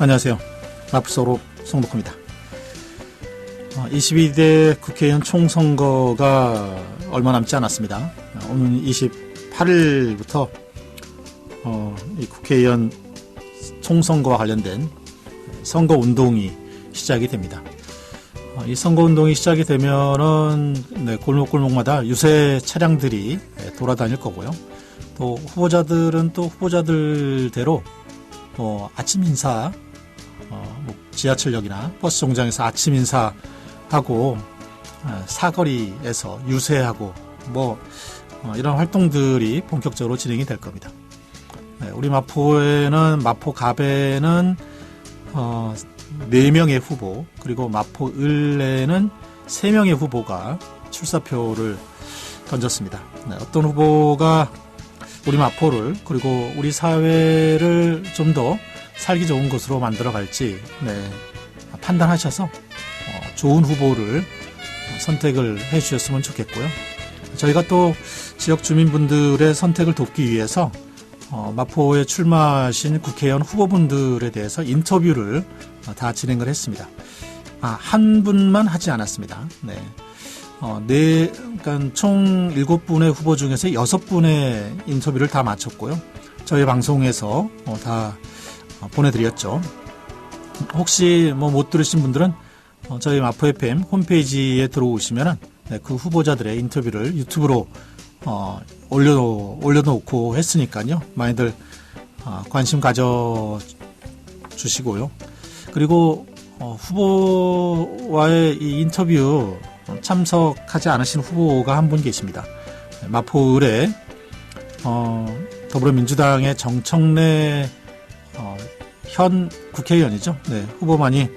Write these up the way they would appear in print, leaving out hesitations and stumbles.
안녕하세요. 마프소로 송덕호입니다. 22대 국회의원 총선거가 얼마 남지 않았습니다. 오늘 28일부터 이 국회의원 총선거와 관련된 선거운동이 시작이 됩니다. 이 선거운동이 시작이 되면은 골목골목마다 유세 차량들이 돌아다닐 거고요. 또 후보자들은 또 후보자들대로 아침 인사, 지하철역이나 버스 정장에서 아침 인사하고 사거리에서 유세하고 이런 활동들이 본격적으로 진행이 될 겁니다. 우리 마포에는 마포갑에는 4명의 후보, 그리고 마포을에는 3명의 후보가 출사표를 던졌습니다. 어떤 후보가 우리 마포를, 그리고 우리 사회를 좀 더 살기 좋은 곳으로 만들어 갈지 판단하셔서 좋은 후보를 선택을 해 주셨으면 좋겠고요. 저희가 또 지역 주민분들의 선택을 돕기 위해서 마포에 출마하신 국회의원 후보분들에 대해서 인터뷰를 다 진행을 했습니다. 한 분만 하지 않았습니다. 그러니까 총 7분의 후보 중에서 6분의 인터뷰를 다 마쳤고요. 저희 방송에서 다 보내드렸죠. 혹시 못 들으신 분들은 저희 마포 FM 홈페이지에 들어오시면은 그 후보자들의 인터뷰를 유튜브로 올려놓고 했으니까요. 많이들 관심 가져주시고요. 그리고 후보와의 이 인터뷰 참석하지 않으신 후보가 한 분 계십니다. 마포을에 더불어민주당의 정청래 현 국회의원이죠. 후보만이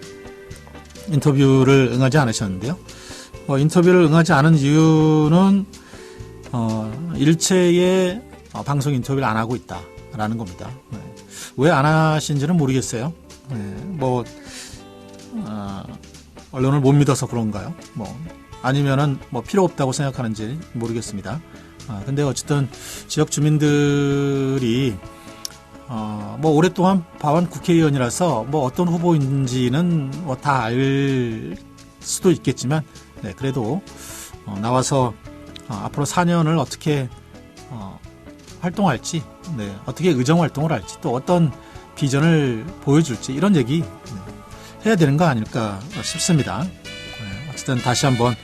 인터뷰를 응하지 않으셨는데요. 인터뷰를 응하지 않은 이유는 일체의 방송 인터뷰를 안 하고 있다라는 겁니다. 왜 안 하신지는 모르겠어요. 언론을 못 믿어서 그런가요? 아니면은 필요 없다고 생각하는지 모르겠습니다. 근데 어쨌든 지역 주민들이 오랫동안 봐온 국회의원이라서 어떤 후보인지는 다 알 수도 있겠지만, 그래도 나와서 앞으로 4년을 어떻게 활동할지, 어떻게 의정 활동을 할지, 또 어떤 비전을 보여줄지, 이런 얘기 해야 되는 거 아닐까 싶습니다. 어쨌든 다시 한번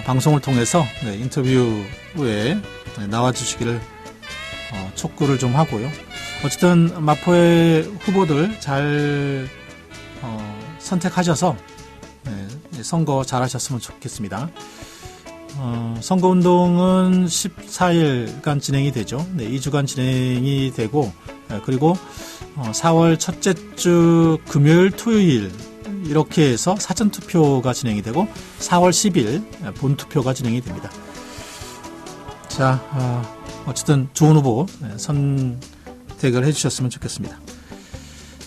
방송을 통해서 인터뷰에 나와주시기를 촉구를 좀 하고요. 어쨌든 마포의 후보들 잘 선택하셔서 선거 잘하셨으면 좋겠습니다. 선거운동은 14일간 진행이 되죠. 2주간 진행이 되고, 그리고 4월 첫째 주 금요일, 토요일 이렇게 해서 사전투표가 진행이 되고 4월 10일 본투표가 진행이 됩니다. 자, 어쨌든 좋은 후보 선택을 해주셨으면 좋겠습니다.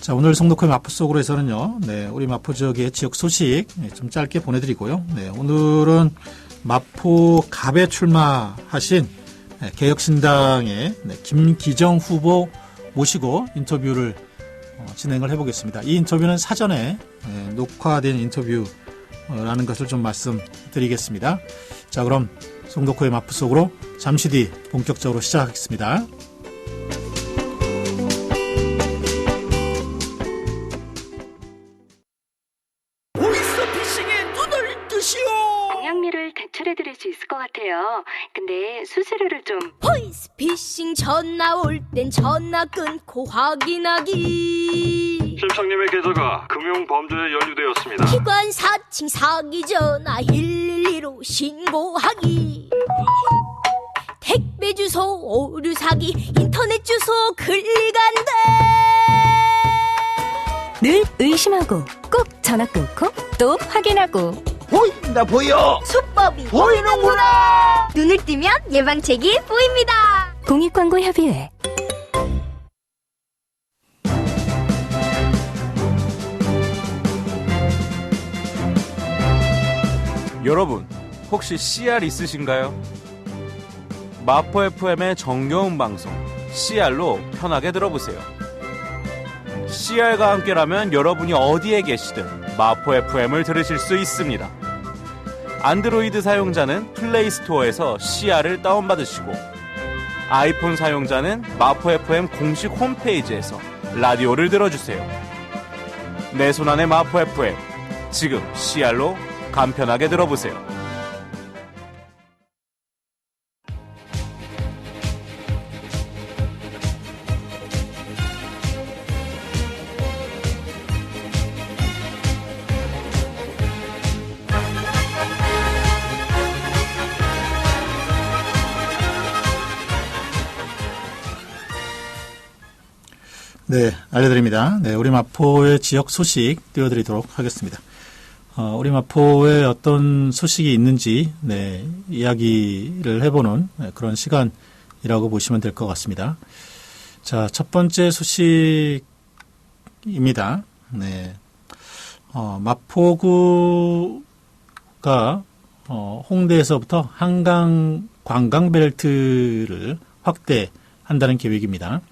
자, 오늘 송덕호의 마포 속으로에서는요, 우리 마포 지역의 지역 소식 좀 짧게 보내드리고요. 오늘은 마포갑에 출마하신 개혁신당의 김기정 후보 모시고 인터뷰를 진행을 해보겠습니다. 이 인터뷰는 사전에 녹화된 인터뷰라는 것을 좀 말씀드리겠습니다. 자, 그럼 송덕호의 마포 속으로 잠시 뒤 본격적으로 시작하겠습니다. 대출해드릴 수 있을 것 같아요. 근데 수수료를 좀. 보이스피싱 전화 올 땐 전화 끊고 확인하기. 실장님의 계좌가 금융범죄에 연루되었습니다. 기관 사칭 사기 전화 112로 신고하기. 택배 주소 오류 사기, 인터넷 주소 클릭한대. 늘 의심하고 꼭 전화 끊고 또 확인하고. 보인다 보여. 수법이 보이는구나. 눈을 뜨면 예방책이 보입니다. 공익광고협의회. 여러분, 혹시 CR 있으신가요? 마포 FM의 정겨운 방송 CR로 편하게 들어보세요. CR과 함께라면 여러분이 어디에 계시든 마포 FM을 들으실 수 있습니다. 안드로이드 사용자는 플레이스토어에서 CR을 다운받으시고 아이폰 사용자는 마포 FM 공식 홈페이지에서 라디오를 들어주세요. 내 손안의 마포 FM, 지금 CR로 간편하게 들어보세요. 네, 알려드립니다. 네, 우리 마포의 지역 소식 띄워드리도록 하겠습니다. 우리 마포에 어떤 소식이 있는지, 네, 이야기를 해보는 그런 시간이라고 보시면 될 것 같습니다. 자, 첫 번째 소식입니다. 네, 마포구가, 홍대에서부터 한강 관광벨트를 확대한다는 계획입니다.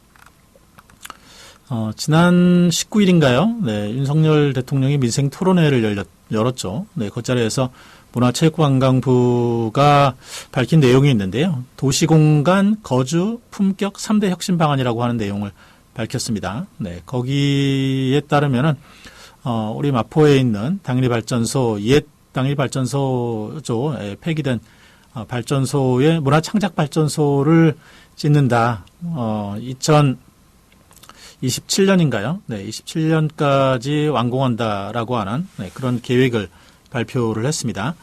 지난 19일인가요? 네, 윤석열 대통령이 민생 토론회를 열었죠. 네, 그 자리에서 문화체육관광부가 밝힌 내용이 있는데요. 도시공간, 거주, 품격 3대 혁신 방안이라고 하는 내용을 밝혔습니다. 네, 거기에 따르면은, 우리 마포에 있는 당리발전소, 옛 당리발전소죠. 폐기된, 발전소의 문화창작발전소를 짓는다. 27년인가요? 네, 27년까지 완공한다라고 하는 그런 계획을 발표를 했습니다.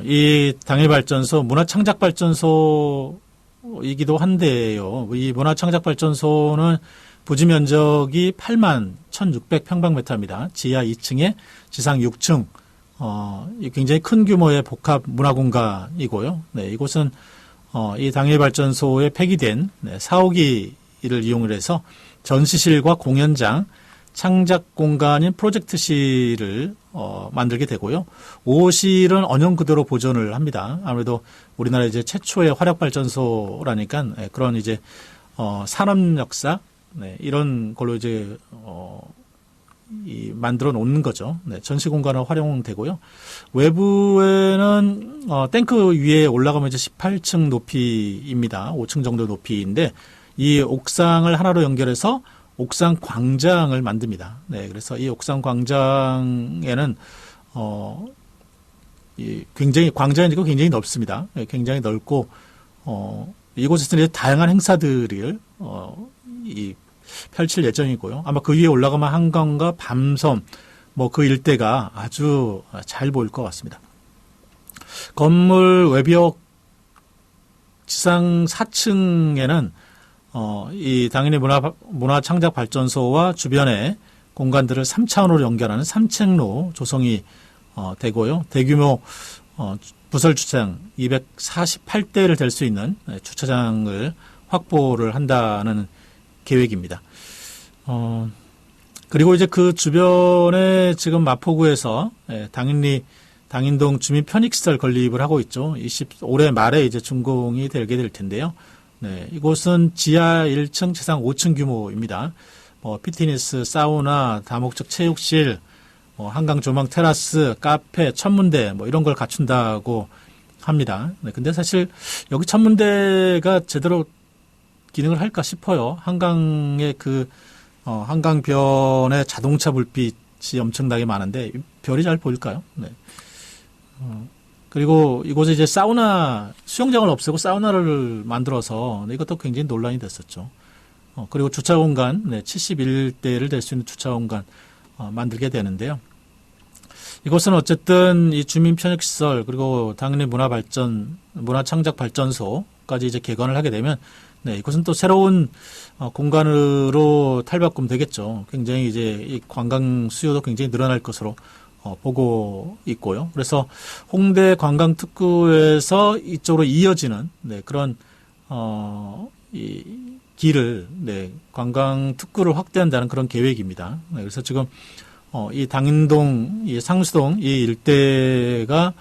이 당일발전소 문화창작발전소이기도 한데요. 이 문화창작발전소는 부지 면적이 8만 1,600평방미터입니다. 지하 2층에 지상 6층, 굉장히 큰 규모의 복합 문화공간이고요. 네, 이곳은 이 당일발전소에 폐기된 4호기를 이용을 해서 전시실과 공연장, 창작 공간인 프로젝트실을 만들게 되고요. 5호실은 언형 그대로 보존을 합니다. 아무래도 우리나라 이제 최초의 화력 발전소라니까 그런 이제 산업 역사 이런 걸로 이제 만들어 놓는 거죠. 네, 전시 공간으로 활용되고요. 외부에는 탱크 위에 올라가면 이제 18층 높이입니다. 5층 정도 높이인데 이 옥상을 하나로 연결해서 옥상 광장을 만듭니다. 네, 그래서 이 옥상 광장에는 굉장히 광장이고 굉장히 넓습니다. 네, 굉장히 넓고 이곳에서는 이제 다양한 행사들을 펼칠 예정이고요. 아마 그 위에 올라가면 한강과 밤섬 그 일대가 아주 잘 보일 것 같습니다. 건물 외벽 지상 4층에는 이 당연히 문화창작발전소와 주변의 공간들을 3차원으로 연결하는 3층로 조성이 되고요. 대규모 부설 주차장 248대를 댈 수 있는 주차장을 확보를 한다는 계획입니다. 그리고 이제 그 주변에 지금 마포구에서 당인동 주민 편익시설 건립을 하고 있죠. 올해 말에 이제 준공이 되게 될 텐데요. 네, 이곳은 지하 1층, 지상 5층 규모입니다. 피트니스, 사우나, 다목적 체육실, 한강 조망 테라스, 카페, 천문대 이런 걸 갖춘다고 합니다. 네, 근데 사실 여기 천문대가 제대로 기능을 할까 싶어요. 한강의 한강변에 자동차 불빛이 엄청나게 많은데 별이 잘 보일까요? 네. 그리고 이곳에 이제 수영장을 없애고 사우나를 만들어서 이것도 굉장히 논란이 됐었죠. 그리고 주차 공간, 71대를 댈 수 있는 주차 공간 만들게 되는데요. 이것은 어쨌든 이 주민 편익시설 그리고 당연히 문화창작발전소까지 이제 개관을 하게 되면 이것은 또 새로운 공간으로 탈바꿈 되겠죠. 굉장히 이제 이 관광 수요도 굉장히 늘어날 것으로 보고 있고요. 그래서 홍대 관광특구에서 이쪽으로 이어지는 그런 이 길을 관광특구를 확대한다는 그런 계획입니다. 그래서 지금 이 당인동, 이 상수동 이 일대가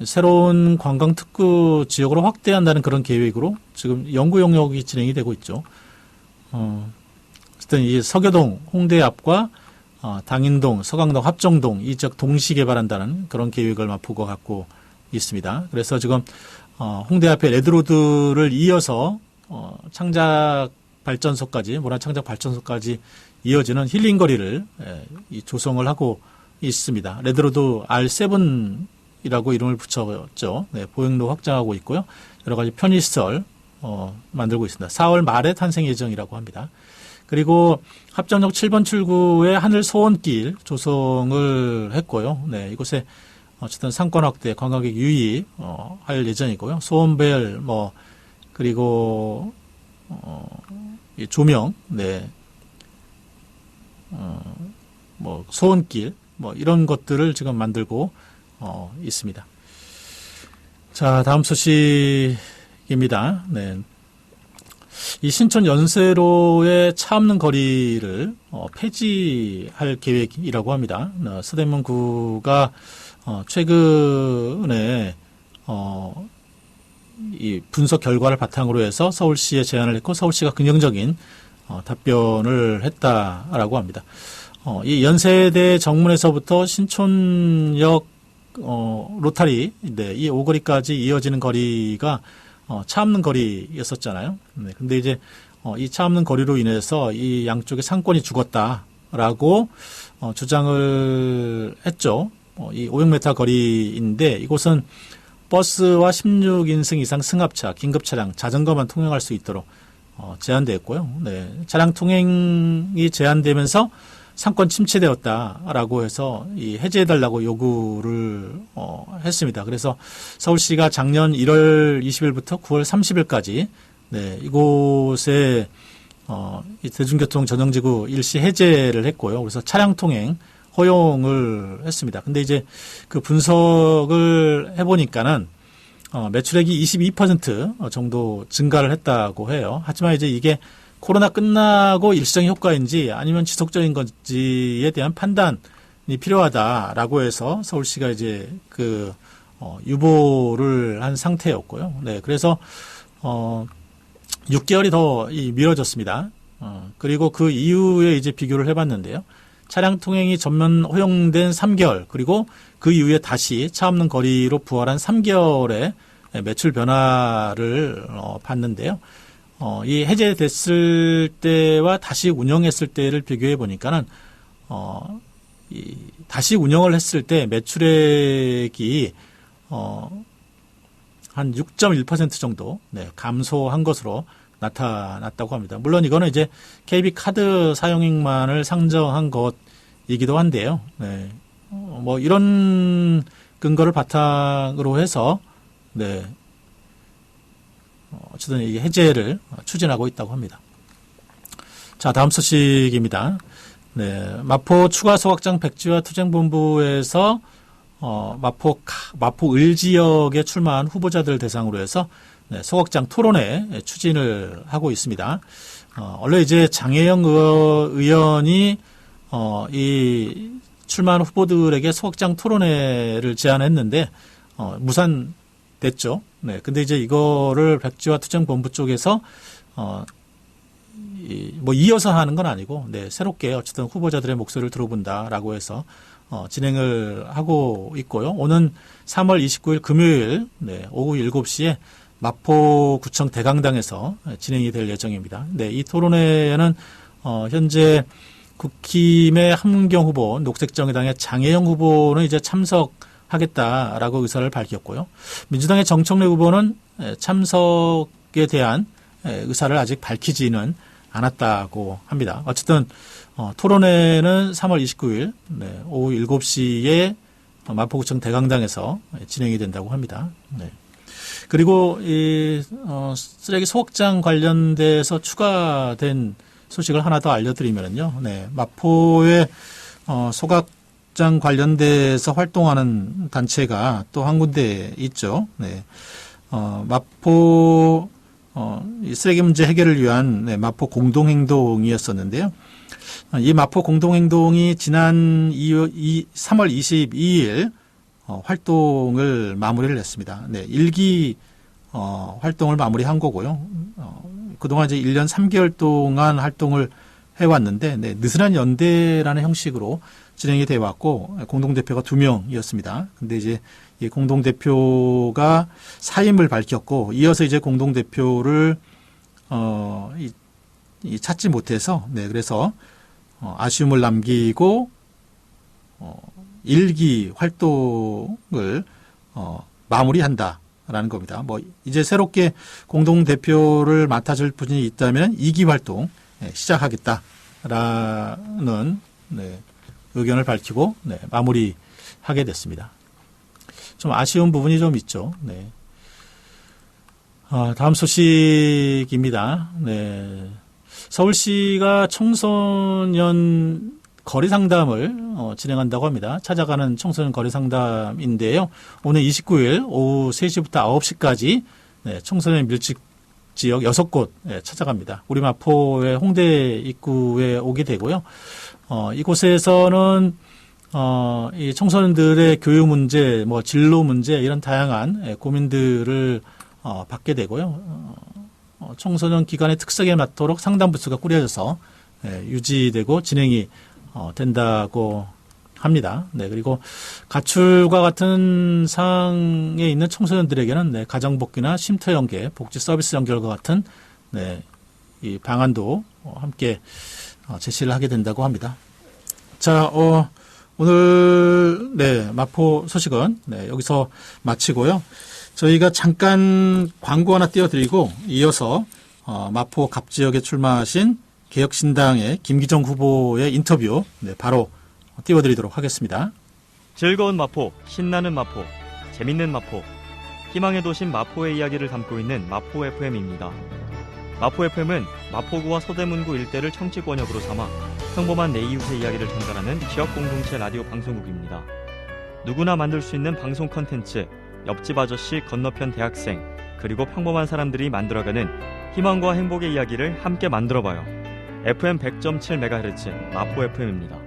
새로운 관광특구 지역으로 확대한다는 그런 계획으로 지금 연구 용역이 진행이 되고 있죠. 어쨌든 이 서교동, 홍대 앞과 당인동, 서강동, 합정동 이 지역 동시 개발한다는 그런 계획을 마포가 갖고 있습니다. 그래서 지금 홍대 앞에 레드로드를 이어서 창작 발전소까지, 문화창작 발전소까지 이어지는 힐링 거리를 조성을 하고 있습니다. 레드로드 R7이라고 이름을 붙였죠. 네, 보행로 확장하고 있고요. 여러 가지 편의시설 만들고 있습니다. 4월 말에 탄생 예정이라고 합니다. 그리고 합정역 7번 출구에 하늘 소원길 조성을 했고요. 네, 이곳에 어쨌든 상권 확대, 관광객 유입 할 예정이고요. 소원벨 그리고 이 조명, 네, 소원길 이런 것들을 지금 만들고 있습니다. 자, 다음 소식입니다. 네. 이 신촌 연세로의 차 없는 거리를 폐지할 계획이라고 합니다. 서대문구가 최근에 이 분석 결과를 바탕으로 해서 서울시에 제안을 했고 서울시가 긍정적인 답변을 했다라고 합니다. 이 연세대 정문에서부터 신촌역 로타리, 네, 이 오거리까지 이어지는 거리가 차 없는 거리였었잖아요. 네, 근데 이제 이 차 없는 거리로 인해서 이 양쪽의 상권이 죽었다라고 주장을 했죠. 이 500m 거리인데 이곳은 버스와 16인승 이상 승합차, 긴급 차량, 자전거만 통행할 수 있도록 제한되었고요. 네, 차량 통행이 제한되면서 상권 침체되었다라고 해서 이 해제해달라고 요구를 했습니다. 그래서 서울시가 작년 1월 20일부터 9월 30일까지 네, 이곳에 이 대중교통 전용지구 일시 해제를 했고요. 그래서 차량 통행 허용을 했습니다. 근데 이제 그 분석을 해보니까는 매출액이 22% 정도 증가를 했다고 해요. 하지만 이제 이게 코로나 끝나고 일시적인 효과인지 아니면 지속적인 건지에 대한 판단이 필요하다라고 해서 서울시가 이제 유보를 한 상태였고요. 네, 그래서 6개월이 더 미뤄졌습니다. 그리고 그 이후에 이제 비교를 해봤는데요. 차량 통행이 전면 허용된 3개월, 그리고 그 이후에 다시 차 없는 거리로 부활한 3개월의 매출 변화를 봤는데요. 이 해제됐을 때와 다시 운영했을 때를 비교해 보니까는, 다시 운영을 했을 때 매출액이, 한 6.1% 정도, 네, 감소한 것으로 나타났다고 합니다. 물론 이거는 이제 KB 카드 사용액만을 상정한 것이기도 한데요. 네. 이런 근거를 바탕으로 해서, 네. 어쨌든 이 해제를 추진하고 있다고 합니다. 자, 다음 소식입니다. 네. 마포 추가 소각장 백지화 투쟁본부에서 마포 을 지역에 출마한 후보자들 대상으로 해서 네, 소각장 토론회 추진을 하고 있습니다. 원래 이제 장혜영 의원이 이 출마한 후보들에게 소각장 토론회를 제안했는데 무산됐죠. 네, 근데 이제 이거를 백지화 투쟁본부 쪽에서 이어서 하는 건 아니고, 네, 새롭게 어쨌든 후보자들의 목소리를 들어본다라고 해서 진행을 하고 있고요. 오는 3월 29일 금요일, 네, 오후 7시에 마포구청 대강당에서 진행이 될 예정입니다. 네, 이 토론회는 현재 국힘의 함문경 후보, 녹색정의당의 장혜영 후보는 이제 참석하겠다라고 의사를 밝혔고요. 민주당의 정청래 후보는 참석에 대한 의사를 아직 밝히지는 않았다고 합니다. 어쨌든 토론회는 3월 29일 네, 오후 7시에 마포구청 대강당에서 진행이 된다고 합니다. 네. 그리고 이 쓰레기 소각장 관련돼서 추가된 소식을 하나 더 알려드리면요. 네, 마포의 소각장 관련돼서 활동하는 단체가 또 한 군데 있죠. 네, 마포 이 쓰레기 문제 해결을 위한 네, 마포 공동행동이었었는데요. 이 마포 공동행동이 지난 3월 22일 활동을 마무리를 했습니다. 네, 1기 활동을 마무리한 거고요. 그동안 이제 1년 3개월 동안 활동을 해왔는데 네, 느슨한 연대라는 형식으로 진행이 돼 왔고 공동대표가 2명이었습니다. 근데 이제 이 공동대표가 사임을 밝혔고 이어서 이제 공동대표를 찾지 못해서 네, 그래서 아쉬움을 남기고 일기 활동을 마무리한다라는 겁니다. 뭐 이제 새롭게 공동대표를 맡아줄 분이 있다면 2기 활동 시작하겠다라는 네, 의견을 밝히고 네, 마무리하게 됐습니다. 좀 아쉬운 부분이 좀 있죠. 네. 다음 소식입니다. 네. 서울시가 청소년 거리 상담을 진행한다고 합니다. 찾아가는 청소년 거리 상담인데요. 오늘 29일 오후 3시부터 9시까지 네, 청소년 밀집 지역 6곳 찾아갑니다. 우리 마포의 홍대 입구에 오게 되고요. 이곳에서는 이 청소년들의 교육 문제, 뭐 진로 문제 이런 다양한 고민들을 받게 되고요. 청소년 기관의 특성에 맞도록 상담 부스가 꾸려져서 유지되고 진행이 된다고 합니다. 네, 그리고 가출과 같은 상황에 있는 청소년들에게는 네, 가정복귀나 쉼터 연계, 복지 서비스 연결과 같은 네, 이 방안도 함께 제시를 하게 된다고 합니다. 자, 오늘 네, 마포 소식은 네, 여기서 마치고요. 저희가 잠깐 광고 하나 띄워드리고 이어서 마포 갑 지역에 출마하신 개혁신당의 김기정 후보의 인터뷰 네, 바로 띄워드리도록 하겠습니다. 즐거운 마포, 신나는 마포, 재밌는 마포, 희망의 도심 마포의 이야기를 담고 있는 마포 FM입니다. 마포 FM은 마포구와 서대문구 일대를 청취 권역으로 삼아 평범한 내 이웃의 이야기를 전달하는 지역 공동체 라디오 방송국입니다. 누구나 만들 수 있는 방송 컨텐츠, 옆집 아저씨, 건너편 대학생, 그리고 평범한 사람들이 만들어가는 희망과 행복의 이야기를 함께 만들어봐요. FM 100.7MHz 마포 FM입니다.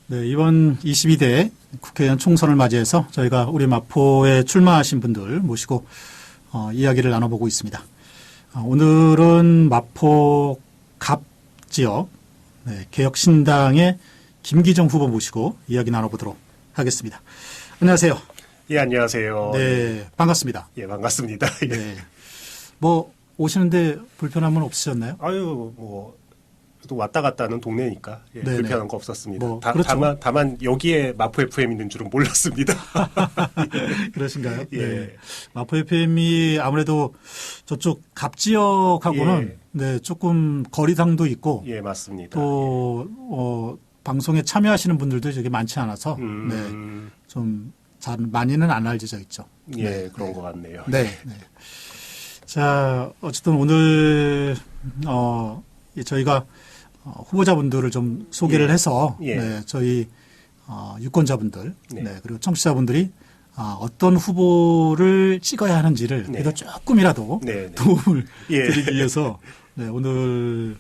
네, 이번 22대 국회의원 총선을 맞이해서 저희가 우리 마포에 출마하신 분들 모시고 이야기를 나눠보고 있습니다. 오늘은 마포 갑 지역 네, 개혁신당의 김기정 후보 모시고 이야기 나눠보도록 하겠습니다. 안녕하세요. 예, 안녕하세요. 네, 반갑습니다. 예, 반갑습니다. 예. 네. 뭐 오시는데 불편함은 없으셨나요? 아유, 또 왔다 갔다 하는 동네니까 예, 불편한 거 없었습니다. 그렇죠. 다만 여기에 마포 FM 있는 줄은 몰랐습니다. 그러신가요? 예. 네. 마포 FM이 아무래도 저쪽 갑 지역하고는 예. 네, 조금 거리상도 있고 예, 맞습니다. 또 방송에 참여하시는 분들도 되게 많지 않아서 네, 좀 잘 많이는 안 알려져 있죠. 예, 네. 그런 것 같네요. 네. 네. 자, 어쨌든 오늘 저희가 후보자분들을 좀 소개를 예. 해서 예. 네, 저희 유권자분들 네. 네, 그리고 청취자분들이 어떤 후보를 찍어야 하는지를 네. 그래도 조금이라도 네, 네. 도움을 예. 드리기 위해서 네, 오늘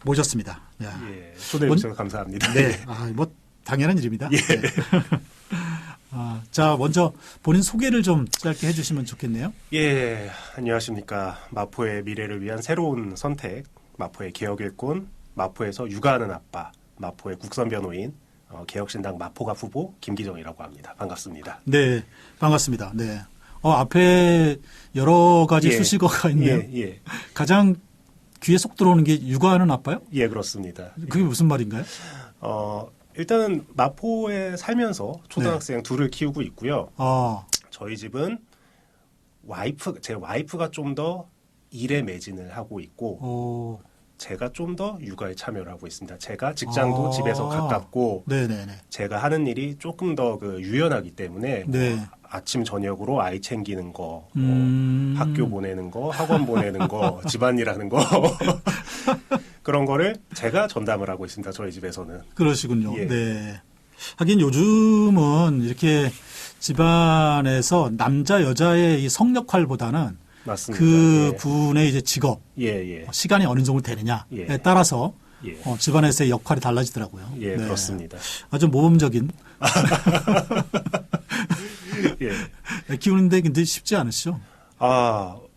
모셨습니다. 야. 예, 초대해 주셔서 감사합니다. 네, 뭐 당연한 일입니다. 예. 네. 자, 먼저 본인 소개를 좀 짧게 해주시면 좋겠네요. 예, 안녕하십니까. 마포의 미래를 위한 새로운 선택, 마포의 개혁일꾼, 마포에서 육아하는 아빠, 마포의 국선 변호인, 개혁신당 마포갑 후보 김기정이라고 합니다. 반갑습니다. 네, 반갑습니다. 네. 앞에 여러 가지 예. 수식어가 있네요. 예. 가장 귀에 쏙 들어오는 게 육아하는 아빠요? 예, 그렇습니다. 그게 무슨 말인가요? 일단은 마포에 살면서 초등학생 둘을 키우고 있고요. 저희 집은 제 와이프가 좀 더 일에 매진을 하고 있고, 제가 좀 더 육아에 참여를 하고 있습니다. 제가 직장도 집에서 가깝고, 네네네. 제가 하는 일이 조금 더 유연하기 때문에, 네. 아침 저녁으로 아이 챙기는 거, 학교 보내는 거, 학원 보내는 거, 집안일 하는 거 그런 거를 제가 전담을 하고 있습니다. 저희 집에서는. 그러시군요. 예. 네. 하긴 요즘은 이렇게 집안에서 남자 여자의 이 성역할보다는 맞습니다. 그 예. 분의 이제 직업, 예. 시간이 어느 정도 되느냐에 예. 따라서 예. 집안에서의 역할이 달라지더라고요. 예, 네. 그렇습니다. 아주 모범적인. 예. 키우는데 근데 쉽지 않으시죠?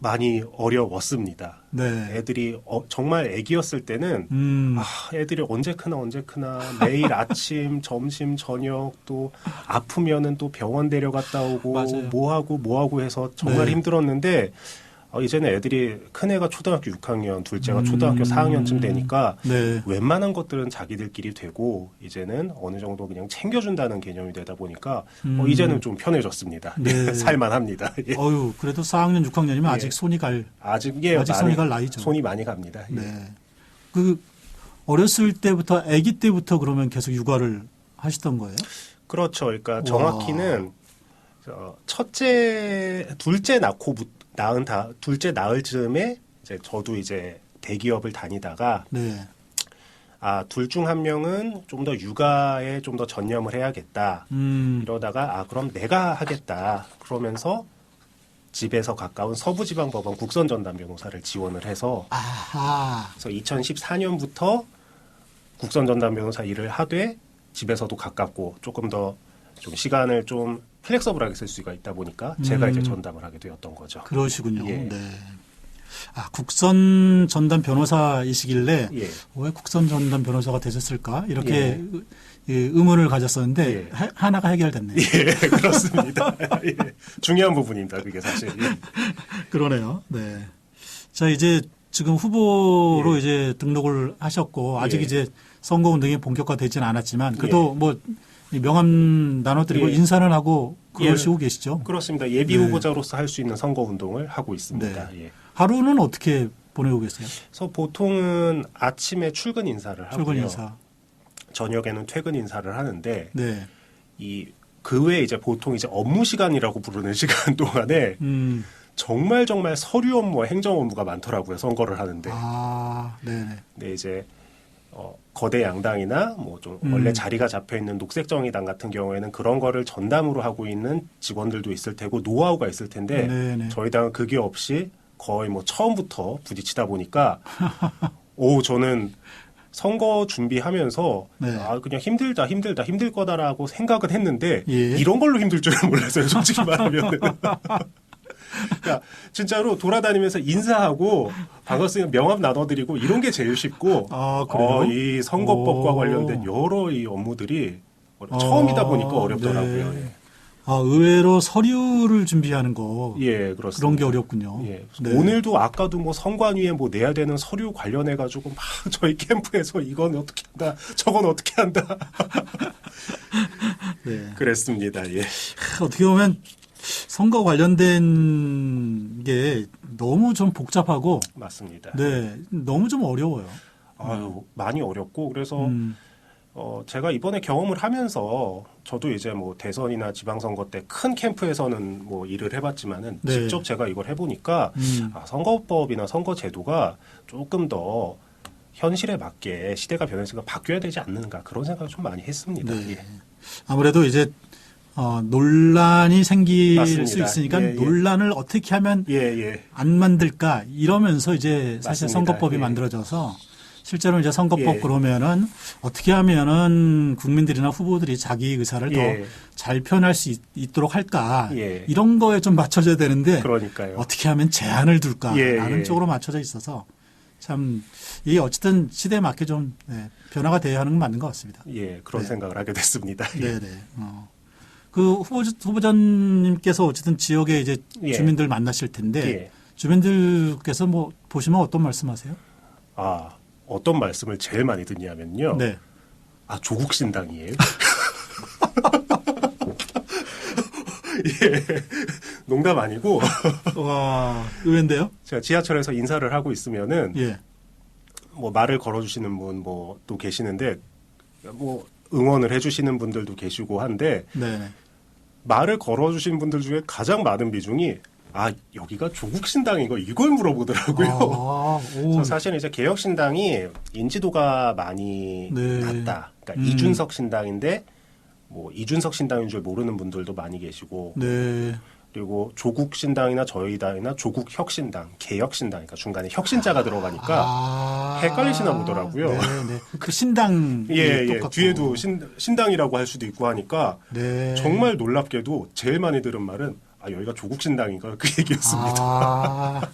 많이 어려웠습니다. 네. 애들이 정말 애기였을 때는 애들이 언제 크나 매일 아침, 점심, 저녁 또 아프면은 또 병원 데려갔다 오고 맞아요. 뭐 하고 해서 정말 네. 힘들었는데 이제는 애들이 큰애가 초등학교 6학년, 둘째가 초등학교 4학년쯤 되니까 네. 웬만한 것들은 자기들끼리 되고 이제는 어느 정도 그냥 챙겨준다는 개념이 되다 보니까 이제는 좀 편해졌습니다. 네. 살만합니다. 예. 그래도 4학년, 6학년이면 예. 아직 손이 갈 아직 손이 갈 나이죠. 손이 많이 갑니다. 예. 네. 어렸을 때부터 아기 때부터 그러면 계속 육아를 하시던 거예요? 그렇죠. 그러니까 정확히는 둘째 낳을 즈음에 이제 저도 이제 대기업을 다니다가 네. 둘 중 한 명은 좀 더 육아에 좀 더 전념을 해야겠다. 이러다가 그럼 내가 하겠다. 그러면서 집에서 가까운 서부지방법원 국선전담 변호사를 지원을 해서 그래서 2014년부터 국선전담 변호사 일을 하되 집에서도 가깝고 조금 더 좀 시간을 좀 플렉서블하게 쓸 수가 있다 보니까 제가 이제 전담을 하게 되었던 거죠. 그러시군요. 예. 네. 국선 전담 변호사이시길래 예. 왜 국선 전담 변호사가 되셨을까? 이렇게 의문을 가졌었는데 하나가 해결됐네요. 예, 그렇습니다. 예. 중요한 부분입니다. 그게 사실. 예. 그러네요. 네. 자, 이제 지금 후보로 이제 등록을 하셨고 아직 이제 선거 운동이 본격화되지는 않았지만 그래도 뭐 명함 나눠드리고 인사는 하고 그러시고 계시죠? 그렇습니다. 예비 후보자로서 할 수 있는 선거 운동을 하고 있습니다. 네. 예. 하루는 어떻게 보내고 계세요? 그래서 보통은 아침에 출근 인사를 하고요. 출근 인사. 저녁에는 퇴근 인사를 하는데 네. 그 외에 이제 보통 이제 업무 시간이라고 부르는 시간 동안에 정말 서류 업무와 행정 업무가 많더라고요. 선거를 하는데. 네. 근데 이제 거대 양당이나 뭐 좀 원래 자리가 잡혀 있는 녹색정의당 같은 경우에는 그런 거를 전담으로 하고 있는 직원들도 있을 테고 노하우가 있을 텐데 네네. 저희 당은 그게 없이 거의 뭐 처음부터 부딪히다 보니까 저는 선거 준비하면서 그냥 힘들 거다라고 생각은 했는데 이런 걸로 힘들 줄은 몰랐어요. 솔직히 말하면. 그러니까 진짜로 돌아다니면서 인사하고 반갑습니다 명함 나눠드리고 이런 게 제일 쉽고 이 선거법과 관련된 여러 이 업무들이 처음이다 보니까 어렵더라고요. 네. 의외로 서류를 준비하는 거 그렇습니다. 그런 게 어렵군요. 네. 오늘도 아까도 뭐 선관위에 뭐 내야 되는 서류 관련해 가지고 막 저희 캠프에서 이건 어떻게 한다, 저건 어떻게 한다. 네. 그랬습니다. 예. 어떻게 보면 선거 관련된 게 너무 좀 복잡하고 맞습니다. 네, 너무 좀 어려워요. 많이 어렵고 그래서 제가 이번에 경험을 하면서 저도 이제 뭐 대선이나 지방선거 때 큰 캠프에서는 뭐 일을 해봤지만은 직접 제가 이걸 해보니까 선거법이나 선거제도가 조금 더 현실에 맞게 시대가 변했으니까 바뀌어야 되지 않는가 그런 생각을 좀 많이 했습니다. 네. 아무래도 이제 논란이 생길 맞습니다. 수 있으니까 논란을 어떻게 하면 안 만들까 이러면서 이제 사실 맞습니다. 선거법이 만들어져서 실제로 이제 선거법 그러면은 어떻게 하면은 국민들이나 후보들이 자기 의사를 더 잘 표현할 수 있도록 할까 이런 거에 좀 맞춰져야 되는데 그러니까요. 어떻게 하면 제한을 둘까라는 쪽으로 맞춰져 있어서 참 이게 어쨌든 시대에 맞게 좀 변화가 돼야 하는 건 맞는 것 같습니다. 그런 생각을 하게 됐습니다. 네네. 그 후보자님께서 어쨌든 지역에 이제 주민들 만나실 텐데 주민들께서 뭐 보시면 어떤 말씀하세요? 어떤 말씀을 제일 많이 듣냐면요. 네. 조국 신당이에요. 농담 아니고. 와, 의외인데요? 제가 지하철에서 인사를 하고 있으면은 뭐 말을 걸어주시는 분 뭐 또 계시는데 뭐 응원을 해주시는 분들도 계시고 한데 말을 걸어주신 분들 중에 가장 많은 비중이 여기가 조국 신당인 이걸 물어보더라고요. 그래서 사실은 이제 개혁 신당이 인지도가 많이 낮다. 그러니까 이준석 신당인데 뭐 이준석 신당인 줄 모르는 분들도 많이 계시고. 그리고 조국 신당이나 저희 당이나 조국 혁신당, 개혁 신당, 그러니까 중간에 혁신자가 들어가니까 헷갈리시나 보더라고요. 그 신당 뒤에도 신당이라고 할 수도 있고 하니까 정말 놀랍게도 제일 많이 들은 말은 여기가 조국신당인가 그 얘기였습니다.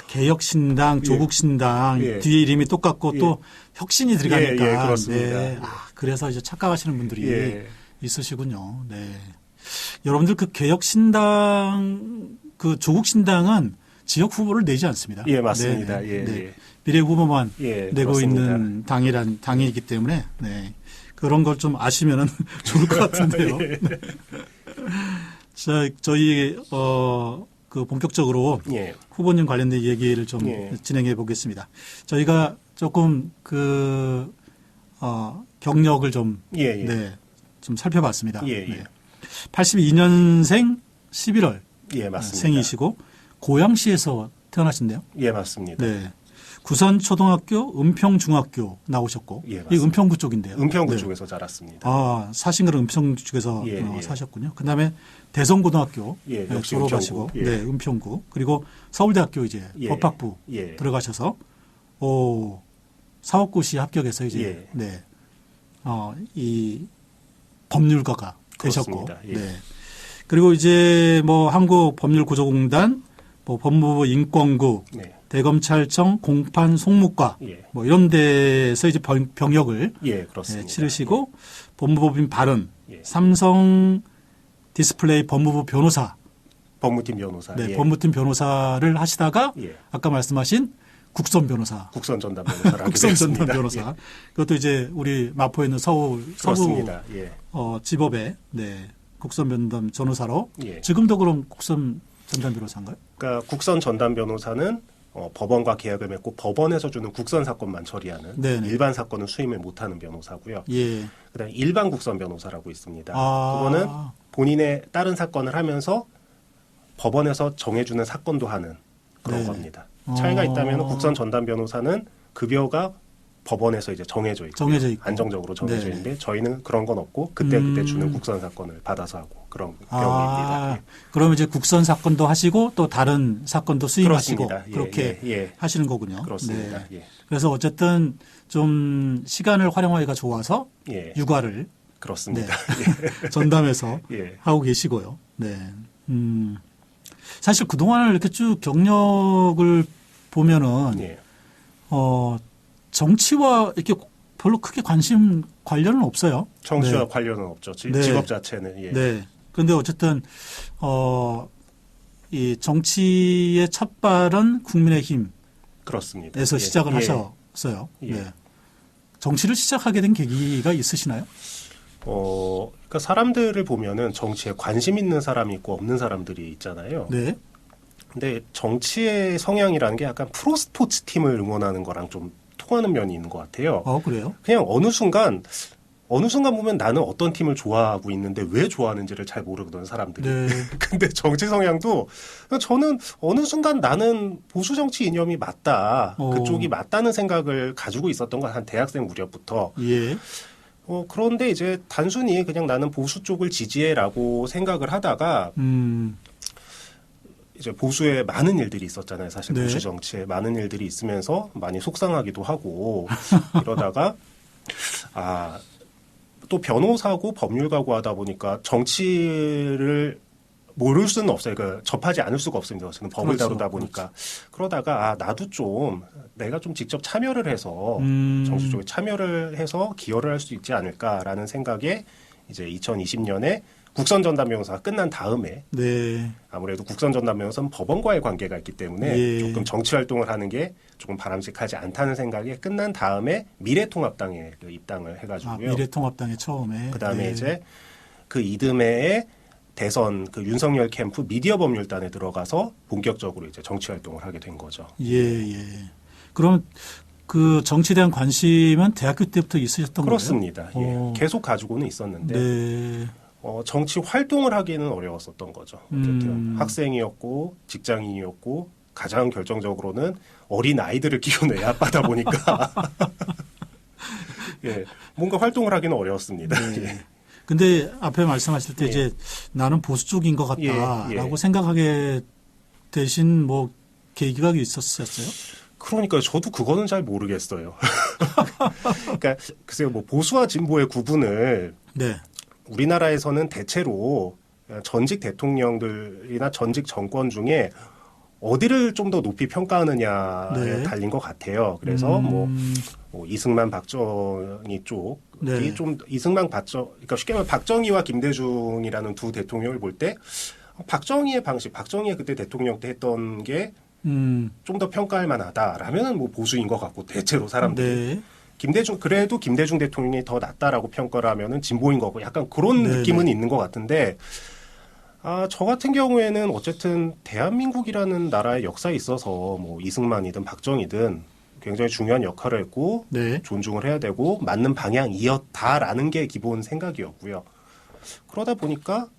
개혁신당, 조국신당 뒤에 이름이 똑같고 또 혁신이 들어가니까. 그렇습니다. 네. 그래서 이제 착각하시는 분들이 있으시군요. 네. 여러분들 그 개혁신당, 그 조국신당은 지역 후보를 내지 않습니다. 예, 맞습니다. 네. 비례 후보만 내고 그렇습니다. 있는 당이기 때문에 그런 걸 좀 아시면은 좋을 것 같은데요. 네. 자, 저희 그 본격적으로 후보님 관련된 얘기를 좀 진행해 보겠습니다. 저희가 조금 그 경력을 좀 좀 살펴봤습니다. 82년생 11월 맞습니다. 생이시고 고양시에서 태어나신대요. 맞습니다. 네. 구선초등학교, 은평중학교 나오셨고, 이 은평구 쪽인데요. 은평구 쪽에서 자랐습니다. 사신 거는 은평구 쪽에서 사셨군요. 그 다음에 대성고등학교 졸업하시고, 은평구. 그리고 서울대학교 이제 법학부 들어가셔서, 사법고시 합격해서 이제, 이 법률가가 되셨고, 그리고 이제 뭐 한국법률구조공단, 뭐 법무부 인권국, 대검찰청 공판 송무과 뭐 이런 데서 이제 병역을 치르시고 법무법인 발언, 삼성 디스플레이 법무부 변호사, 법무팀 변호사, 법무팀 변호사를 하시다가 아까 말씀하신 국선 변호사, 국선 전담 변호사를 국선 전담 변호사. 그것도 이제 우리 마포에 있는 서부 지법의 국선 전담 변호사로 지금도 그럼 국선 전담 변호사인가요? 그러니까 국선 전담 변호사는 법원과 계약을 맺고 법원에서 주는 국선 사건만 처리하는 일반 사건은 수임을 못하는 변호사고요. 그다음에 일반 국선 변호사라고 있습니다. 그거는 본인의 다른 사건을 하면서 법원에서 정해주는 사건도 하는 그런 겁니다. 차이가 있다면 국선 전담 변호사는 급여가 법원에서 이제 정해져 있고 안정적으로 정해져 있는데 저희는 그런 건 없고 그때 주는 국선 사건을 받아서 하고 그런 경우입니다. 그럼 이제 국선 사건도 하시고 또 다른 사건도 수임하시고 그렇게 하시는 거군요. 그렇습니다. 그래서 어쨌든 좀 시간을 활용하기가 좋아서 육아를 그렇습니다. 전담해서 하고 계시고요. 사실 그동안을 이렇게 쭉 경력을 보면은 정치와 이렇게 별로 크게 관련은 없어요. 정치와 관련은 없죠. 직업 자체는. 그런데 어쨌든 이 정치의 첫발은 국민의힘 그렇습니다. 에서 시작을 하셨어요. 정치를 시작하게 된 계기가 있으시나요? 그러니까 사람들을 보면은 정치에 관심 있는 사람이 있고 없는 사람들이 있잖아요. 근데 정치의 성향이라는 게 약간 프로스포츠 팀을 응원하는 거랑 좀 통하는 면이 있는 것 같아요. 그래요? 그냥 어느 순간 보면 나는 어떤 팀을 좋아하고 있는데 왜 좋아하는지를 잘 모르거든 사람들이. 근데 정치 성향도 저는 어느 순간 나는 보수 정치 이념이 맞다. 그쪽이 맞다는 생각을 가지고 있었던 건 한 대학생 무렵부터. 그런데 이제 단순히 그냥 나는 보수 쪽을 지지해라고 생각을 하다가 이제 보수에 많은 일들이 있었잖아요. 사실 보수 정치에 많은 일들이 있으면서 많이 속상하기도 하고 이러다가 또 변호사고 법률가고 하다 보니까 정치를 모를 수는 없어요. 그러니까 접하지 않을 수가 없습니다. 저는 법을 다루다 보니까. 그러다가 나도 좀 내가 좀 직접 참여를 해서 정치 쪽에 참여를 해서 기여를 할 수 있지 않을까라는 생각에 이제 2020년에 국선 전담 변호사가 끝난 다음에 아무래도 국선 전담 변호사는 법원과의 관계가 있기 때문에 조금 정치 활동을 하는 게 조금 바람직하지 않다는 생각에 끝난 다음에 미래통합당에 입당을 해가지고요. 미래통합당에 처음에. 그다음에 이제 그 이듬해에 대선 그 윤석열 캠프 미디어 법률단에 들어가서 본격적으로 이제 정치 활동을 하게 된 거죠. 그럼 그 정치에 대한 관심은 대학교 때부터 있으셨던 거예요? 그렇습니다. 계속 가지고는 있었는데 정치 활동을 하기는 어려웠었던 거죠. 어쨌든 학생이었고 직장인이었고 가장 결정적으로는 어린 아이들을 키우는 애 아빠다 보니까 뭔가 활동을 하기는 어려웠습니다. 근데 앞에 말씀하실 때 이제 나는 보수 쪽인 것 같다라고 생각하게 되신 뭐 계기가 있었어요? 그러니까요. 저도 그거는 잘 모르겠어요. 그러니까 글쎄요, 뭐 보수와 진보의 구분을 우리나라에서는 대체로 전직 대통령들이나 전직 정권 중에 어디를 좀 더 높이 평가하느냐에 네. 달린 것 같아요. 그래서 뭐 이승만, 박정희 쪽이 네. 좀 이승만, 그러니까 쉽게 말하면 박정희와 김대중이라는 두 대통령을 볼 때 박정희의 방식, 박정희의 그때 대통령 때 했던 게 좀 더 평가할 만하다라면은 뭐 보수인 것 같고 대체로 사람들이 네. 그래도 김대중 대통령이 더 낫다라고 평가를 하면은 진보인 거고 약간 그런 네, 느낌은 네. 있는 것 같은데 저 같은 경우에는 어쨌든 대한민국이라는 나라의 역사에 있어서 뭐 이승만이든 박정희든 굉장히 중요한 역할을 했고 네. 존중을 해야 되고 맞는 방향이었다라는 게 기본 생각이었고요. 그러다 보니까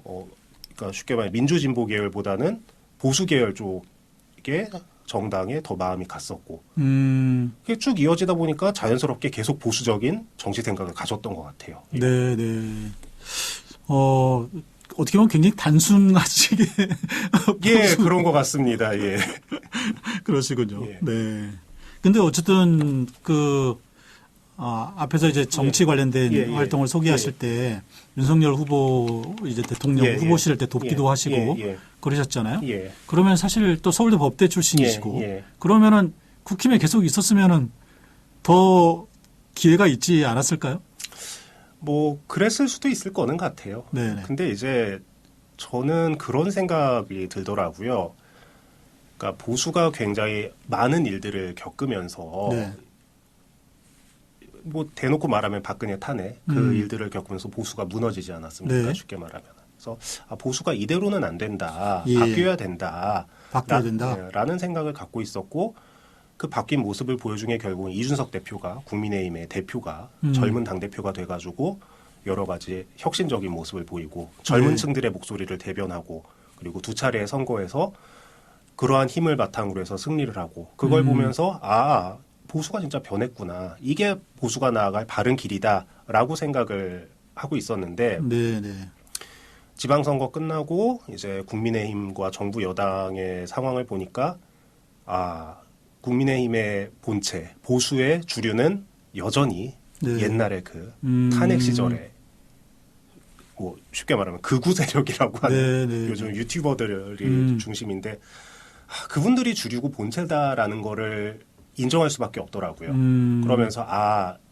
그러니까 쉽게 말해 민주진보 계열보다는 보수 계열 쪽에 정당에 더 마음이 갔었고 그게 쭉 이어지다 보니까 자연스럽게 계속 보수적인 정치 생각을 가졌던 것 같아요. 네, 네. 어떻게 보면 굉장히 단순하시게 예, 그런 것 같습니다. 예. 그러시군요. 예. 네. 근데 어쨌든 앞에서 이제 정치 관련된 예, 예. 활동을 소개하실 예. 때 윤석열 후보 이제 대통령 예, 후보실을 때 돕기도 예. 하시고 예, 예. 그러셨잖아요. 예. 그러면 사실 또 서울대 법대 출신이시고 예, 예. 그러면은 국힘에 계속 있었으면은 더 기회가 있지 않았을까요? 뭐 그랬을 수도 있을 거는 같아요. 네네. 근데 이제 저는 그런 생각이 들더라고요. 그러니까 보수가 굉장히 많은 일들을 겪으면서 네. 뭐 대놓고 말하면 박근혜 탄핵 그 일들을 겪으면서 보수가 무너지지 않았습니까? 네. 쉽게 말하면. 그래서 보수가 이대로는 안 된다. 예. 바뀌어야 된다. 바뀌어야 된다. 라는 생각을 갖고 있었고 그 바뀐 모습을 보여준 게 결국은 이준석 대표가 국민의힘의 대표가 젊은 당대표가 돼가지고 여러 가지 혁신적인 모습을 보이고 젊은 네. 층들의 목소리를 대변하고 그리고 두 차례의 선거에서 그러한 힘을 바탕으로 해서 승리를 하고 그걸 보면서 보수가 진짜 변했구나. 이게 보수가 나아갈 바른 길이다라고 생각을 하고 있었는데 네, 네. 지방선거 끝나고 이제 국민의힘과 정부 여당의 상황을 보니까 국민의힘의 본체, 보수의 주류는 여전히 네. 옛날에 그 탄핵 시절에 뭐 쉽게 말하면 극우 세력이라고 하는 네, 네, 요즘 유튜버들이 중심인데 그분들이 주류고 본체다라는 거를 인정할 수밖에 없더라고요. 그러면서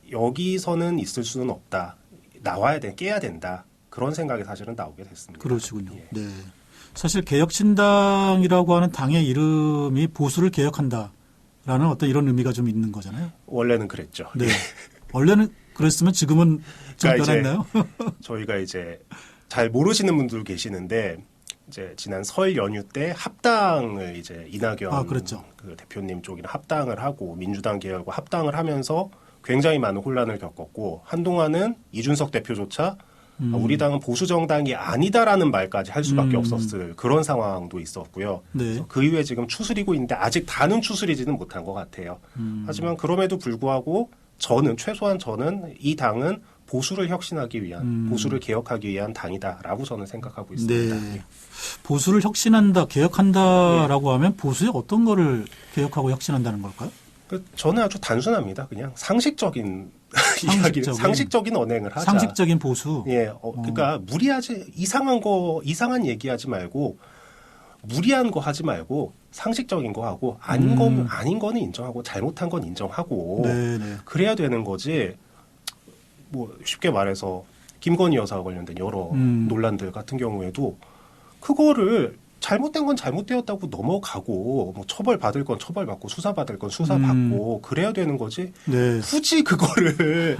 여기서는 있을 수는 없다. 나와야 돼, 깨야 된다. 그런 생각이 사실은 나오게 됐습니다. 그러시군요. 예. 네. 사실 개혁신당이라고 하는 당의 이름이 보수를 개혁한다라는 어떤 이런 의미가 좀 있는 거잖아요. 원래는 그랬죠. 네. 예. 원래는 그랬으면 지금은 좀 그러니까 변했나요? 저희가 이제 잘 모르시는 분들 계시는데 이제 지난 설 연휴 때 합당을 이제 이낙연 그렇죠. 그 대표님 쪽이랑 합당을 하고 민주당 계열과 합당을 하면서 굉장히 많은 혼란을 겪었고 한동안은 이준석 대표조차 우리 당은 보수 정당이 아니다라는 말까지 할 수밖에 없었을 그런 상황도 있었고요. 네. 그래서 그 이후에 지금 추스리고 있는데 아직 다는 추스리지는 못한 것 같아요. 하지만 그럼에도 불구하고 최소한 저는 이 당은 보수를 혁신하기 위한, 보수를 개혁하기 위한 당이다라고 저는 생각하고 있습니다. 네. 예. 보수를 혁신한다, 개혁한다라고 하면 보수의 어떤 거를 개혁하고 혁신한다는 걸까요? 저는 아주 단순합니다. 그냥 상식적인 이야기, 상식적인 언행을 하자. 상식적인 보수. 예, 그러니까 이상한 얘기하지 말고 무리한 거 하지 말고 상식적인 거 하고 아닌 거는 인정하고 잘못한 건 인정하고 네네. 그래야 되는 거지. 뭐 쉽게 말해서 김건희 여사와 관련된 여러 논란들 같은 경우에도 그거를 잘못된 건 잘못되었다고 넘어가고 뭐 처벌받을 건 처벌받고 수사받을 건 수사받고 그래야 되는 거지. 네. 굳이 그거를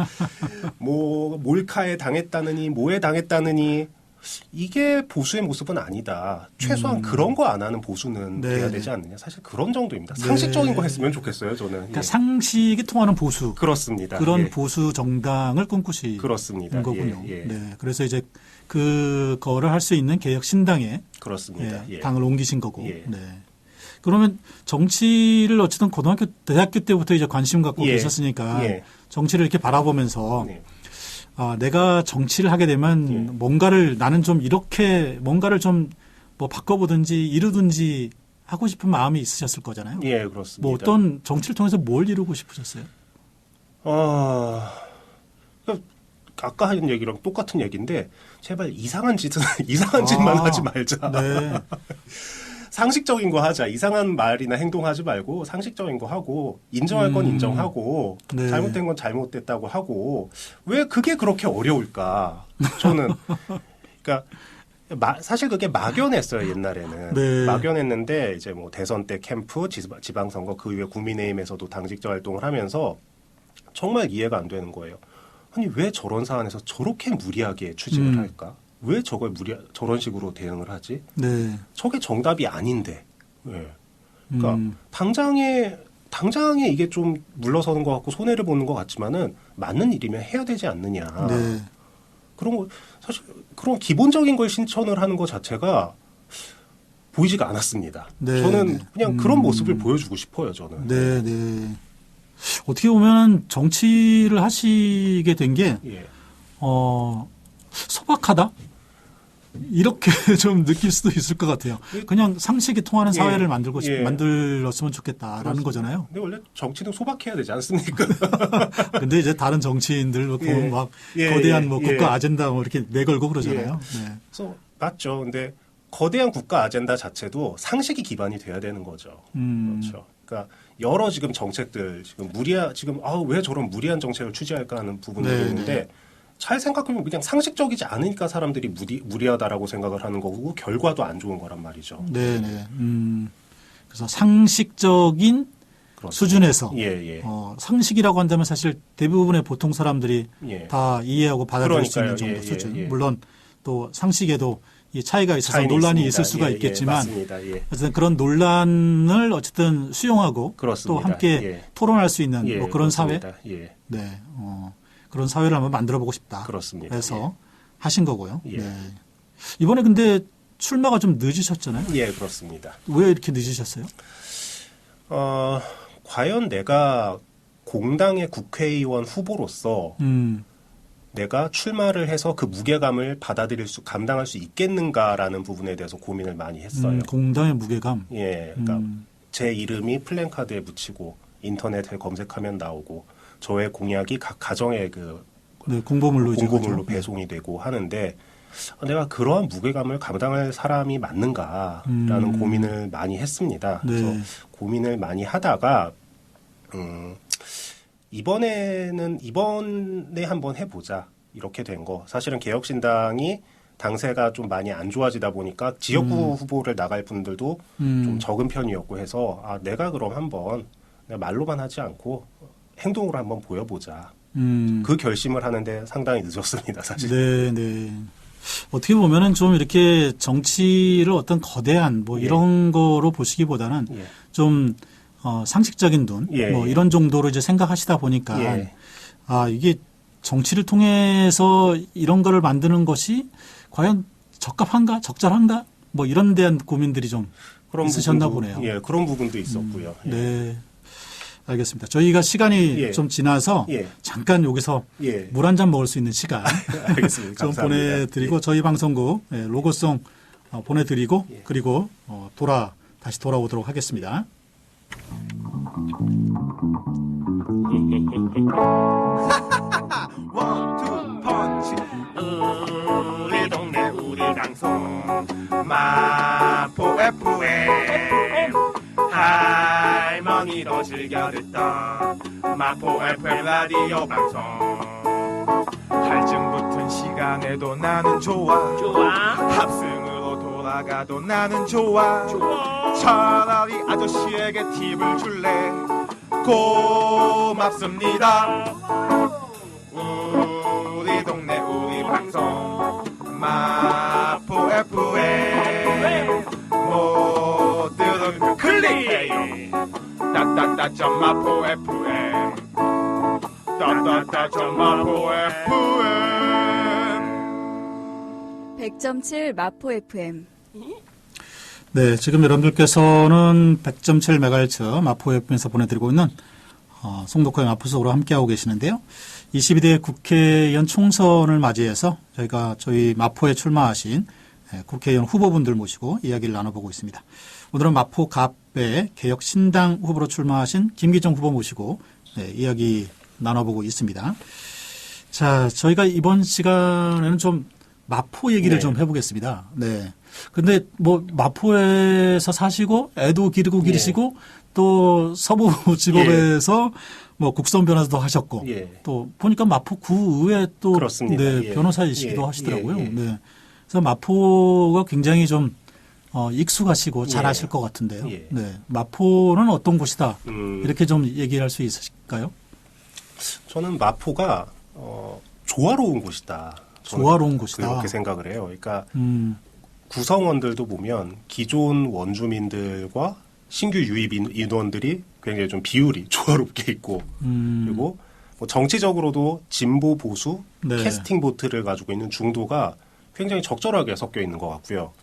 뭐 몰카에 당했다느니 뭐에 당했다느니 이게 보수의 모습은 아니다. 최소한 그런 거 안 하는 보수는 네. 돼야 되지 않느냐. 사실 그런 정도입니다. 상식적인 거 했으면 좋겠어요. 저는. 그러니까 예. 상식이 통하는 보수. 그렇습니다. 그런 예. 보수 정당을 꿈꾸시는 그렇습니다. 거군요. 예, 예. 네. 그래서 이제 그거를 할 수 있는 개혁 신당에 그렇습니다. 예. 당을 옮기신 거고. 예. 네. 그러면 정치를 어쨌든 대학교 때부터 이제 관심 갖고 예. 계셨으니까 예. 정치를 이렇게 바라보면서 네. 내가 정치를 하게 되면 나는 좀 이렇게 뭔가를 좀 뭐 바꿔보든지 이루든지 하고 싶은 마음이 있으셨을 거잖아요. 예, 그렇습니다. 뭐 어떤 정치를 통해서 뭘 이루고 싶으셨어요? 그러니까 아까 한 얘기랑 똑같은 얘기인데 제발 이상한 짓만 하지 말자. 네. 상식적인 거 하자. 이상한 말이나 행동하지 말고 상식적인 거 하고 인정할 건 인정하고 네. 잘못된 건 잘못됐다고 하고 왜 그게 그렇게 어려울까? 저는 그러니까 사실 그게 막연했어요 옛날에는. 네. 막연했는데 이제 뭐 대선 때 캠프, 지방선거 그 이후에 국민의힘에서도 당직자 활동을 하면서 정말 이해가 안 되는 거예요. 아니 왜 저런 사안에서 저렇게 무리하게 추진을 할까? 왜 저걸 저런 식으로 대응을 하지? 네. 저게 정답이 아닌데. 네. 그러니까 당장에 이게 좀 물러서는 것 같고 손해를 보는 것 같지만은 맞는 일이면 해야 되지 않느냐. 네. 그런 거 사실 그런 기본적인 걸 신청을 하는 것 자체가 보이지가 않았습니다. 네. 저는 그냥 그런 모습을 보여주고 싶어요. 저는. 네, 네. 어떻게 보면 정치를 하시게 된 게 예. 소박하다? 이렇게 좀 느낄 수도 있을 것 같아요. 그냥 상식이 통하는 사회를 만들었으면 좋겠다라는 그렇습니다. 거잖아요. 근데 원래 정치는 소박해야 되지 않습니까? 근데 이제 다른 정치인들 보면 막 거대한 뭐 국가 아젠다 뭐 이렇게 내걸고 그러잖아요. 네. 그래서 맞죠. 근데 거대한 국가 아젠다 자체도 상식이 기반이 돼야 되는 거죠. 그렇죠. 그러니까 여러 지금 정책들 왜 저런 무리한 정책을 취재할까 하는 부분들이 있는데 잘 생각하면 그냥 상식적이지 않으니까 사람들이 무리하다라고 생각을 하는 거고 결과도 안 좋은 거란 말이죠. 네네. 그래서 상식적인 그렇습니다. 수준에서 상식이라고 한다면 사실 대부분의 보통 사람들이 다 이해하고 받아들일 수 있는 정도 수준. 물론 또 상식에도 이 차이가 있어서 논란이 있습니다. 있을 수가 있겠지만 맞습니다. 어쨌든 그런 논란을 어쨌든 수용하고 그렇습니다. 또 함께 토론할 수 있는 뭐 그런 그렇습니다. 사회. 네. 그런 사회를 한번 만들어보고 싶다. 그렇습니다. 그래서 하신 거고요. 네. 이번에 근데 출마가 좀 늦으셨잖아요. 예, 그렇습니다. 왜 이렇게 늦으셨어요? 과연 내가 공당의 국회의원 후보로서 내가 출마를 해서 그 무게감을 감당할 수 있겠는가라는 부분에 대해서 고민을 많이 했어요. 공당의 무게감. 예, 그러니까 제 이름이 플랜카드에 붙이고 인터넷에 검색하면 나오고 저의 공약이 각 가정에 공고물로 배송이 되고 하는데 내가 그러한 무게감을 감당할 사람이 맞는가라는 고민을 많이 했습니다. 네. 그래서 고민을 많이 하다가 이번에 한번 해보자 이렇게 된 거. 사실은 개혁신당이 당세가 좀 많이 안 좋아지다 보니까 지역구 후보를 나갈 분들도 좀 적은 편이었고 해서 내가 그럼 한번 말로만 하지 않고 행동으로 한번 보여보자. 그 결심을 하는데 상당히 늦었습니다, 사실. 네, 네. 어떻게 보면은 좀 이렇게 정치를 어떤 거대한 이런 거로 보시기보다는 좀 상식적인 눈, 이런 정도로 이제 생각하시다 보니까 이게 정치를 통해서 이런 거를 만드는 것이 과연 적합한가, 적절한가, 이런 데한 고민들이 좀 있으셨나 보네요. 예, 그런 부분도 있었고요. 네. 알겠습니다. 저희가 시간이 좀 지나서 잠깐 여기서 물 한 잔 먹을 수 있는 시간 알겠습니다. 좀 보내드리고 저희 방송국 로고송 보내드리고 그리고 다시 돌아오도록 하겠습니다. 원투 펀치 우리 동네 우리 방송 마포 FM 할머니도 즐겨 듣던 마포 FM 라디오 방송 갈증 붙은 시간에도 나는 좋아 합승으로 돌아가도 나는 좋아 차라리 아저씨에게 팁을 줄래 고맙습니다 우리 동네 우리 방송 마포 FM 모두들 클릭해요 따따따 마포 FM 따따따 마포 FM 100.7 마포 FM 네, 지금 여러분들께서는 100.7MHz 마포 FM에서 보내드리고 있는 송독화의 마포속으로 함께하고 계시는데요. 22대 국회의원 총선을 맞이해서 저희 마포에 출마하신 국회의원 후보분들 모시고 이야기를 나눠보고 있습니다. 오늘은 마포 갑의 개혁신당 후보로 출마하신 김기정 후보 모시고 이야기 나눠보고 있습니다. 자, 저희가 이번 시간에는 좀 마포 얘기를 네. 좀 해보겠습니다. 네. 근데 뭐 마포에서 사시고 애도 기르시고 또 서부지법에서 뭐 국선 변호사도 하셨고 또 보니까 마포구의회 또 그렇습니다. 네, 변호사이시기도 예. 하시더라고요. 예. 네. 그래서 마포가 굉장히 좀 익숙하시고 잘 아실 것 같은데요. 예. 네. 마포는 어떤 곳이다. 이렇게 이렇게 좀 얘기할 수 있으실까요? 저는 마포가 조화로운 곳이다. 저는 조화로운 곳이다. 그렇게 생각을 해요. 그러니까 구성원들도 보면 기존 원주민들과 신규 유입 인원들이 굉장히 좀 비율이 조화롭게 있고 그리고 뭐 정치적으로도 진보 보수 네. 캐스팅 보트를 가지고 있는 중도가 굉장히 적절하게 섞여 있는 것 같고요.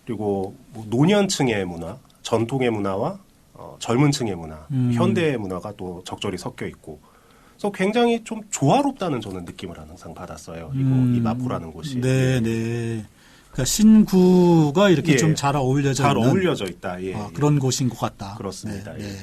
그리고 뭐 노년층의 문화, 전통의 문화와 젊은 층의 문화, 현대의 문화가 또 적절히 섞여 있고 그래서 굉장히 좀 조화롭다는 저는 느낌을 항상 받았어요. 이 마포라는 곳이. 네, 네. 그러니까 신구가 이렇게 예. 좀 잘 어울려져 있는 어울려져 있다. 예. 그런 곳인 것 같다. 그렇습니다. 네, 예. 네.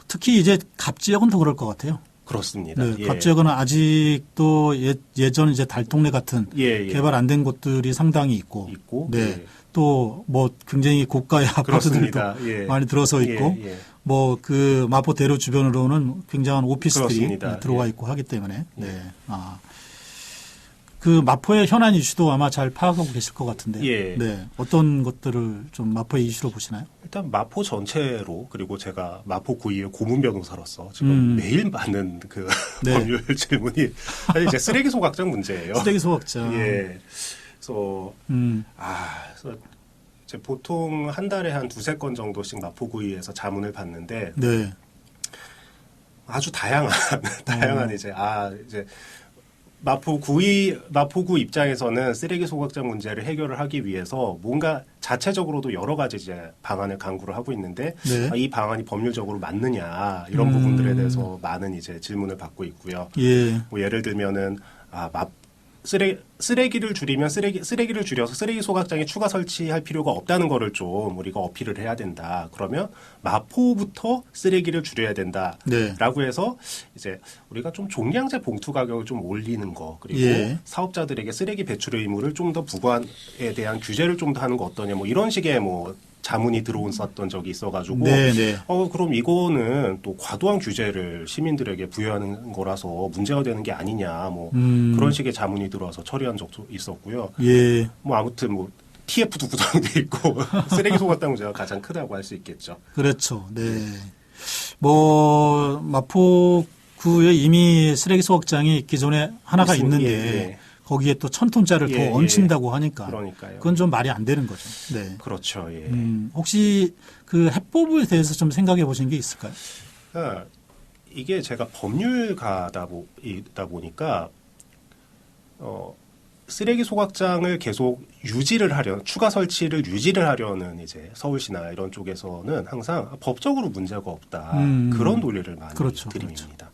특히 이제 갑 지역은 더 그럴 것 같아요. 그렇습니다. 네, 예. 갑 지역은 아직도 예전 이제 달동네 같은 예. 개발 안 된 곳들이 상당히 있고, 네. 예. 또 뭐 굉장히 고가의 아파트들도 그렇습니다. 예. 많이 들어서 있고, 예. 뭐 그 마포대로 주변으로는 굉장한 오피스들이 그렇습니다. 들어와 예. 있고 하기 때문에, 네. 그 마포의 현안 이슈도 아마 잘 파악하고 계실 것 같은데, 예. 네. 어떤 것들을 좀 마포의 이슈로 보시나요? 일단 마포 전체로 그리고 제가 마포구의회 고문 변호사로서 지금 매일 받는 그 네. 법률 질문이 사실 이제 쓰레기 소각장 문제예요. 쓰레기 소각장. 예. 그래서 그래서 이제 보통 한 달에 한 2-3건 정도씩 마포구의회에서 자문을 받는데 네. 아주 다양한 이제 마포구 입장에서는 쓰레기 소각장 문제를 해결을 하기 위해서 뭔가 자체적으로도 여러 가지 이제 방안을 강구를 하고 있는데 네. 이 방안이 법률적으로 맞느냐 이런 부분들에 대해서 많은 이제 질문을 받고 있고요. 예. 뭐 예를 들면은 쓰레기를 줄이면 쓰레기를 줄여서 쓰레기 소각장에 추가 설치할 필요가 없다는 거를 좀 우리가 어필을 해야 된다. 그러면 마포부터 쓰레기를 줄여야 된다라고 해서 이제 우리가 좀 종량제 봉투 가격을 좀 올리는 거 그리고 예. 사업자들에게 쓰레기 배출 의무를 좀 더 부과에 대한 규제를 좀 더 하는 거 어떠냐 뭐 이런 식의 뭐 자문이 들어왔었던 적이 있어가지고 네네. 그럼 이거는 또 과도한 규제를 시민들에게 부여하는 거라서 문제가 되는 게 아니냐 뭐 그런 식의 자문이 들어와서 처리한 적도 있었고요. 예. 뭐 아무튼 뭐 TF도 구성돼 있고 쓰레기 소각장 문제가 가장 크다고 할 수 있겠죠. 그렇죠. 네. 뭐 마포구에 이미 쓰레기 소각장이 기존에 하나가 있는데 거기에 또 1,000톤짜리를 더 얹힌다고 하니까 그러니까요. 그건 좀 말이 안 되는 거죠. 네. 그렇죠. 예. 혹시 그 해법에 대해서 좀 생각해 보신 게 있을까요? 그러니까 이게 제가 법률가다 보니까 쓰레기 소각장을 계속 추가 설치를 유지를 하려는 이제 서울시나 이런 쪽에서는 항상 법적으로 문제가 없다. 그런 논리를 많이 드립니다.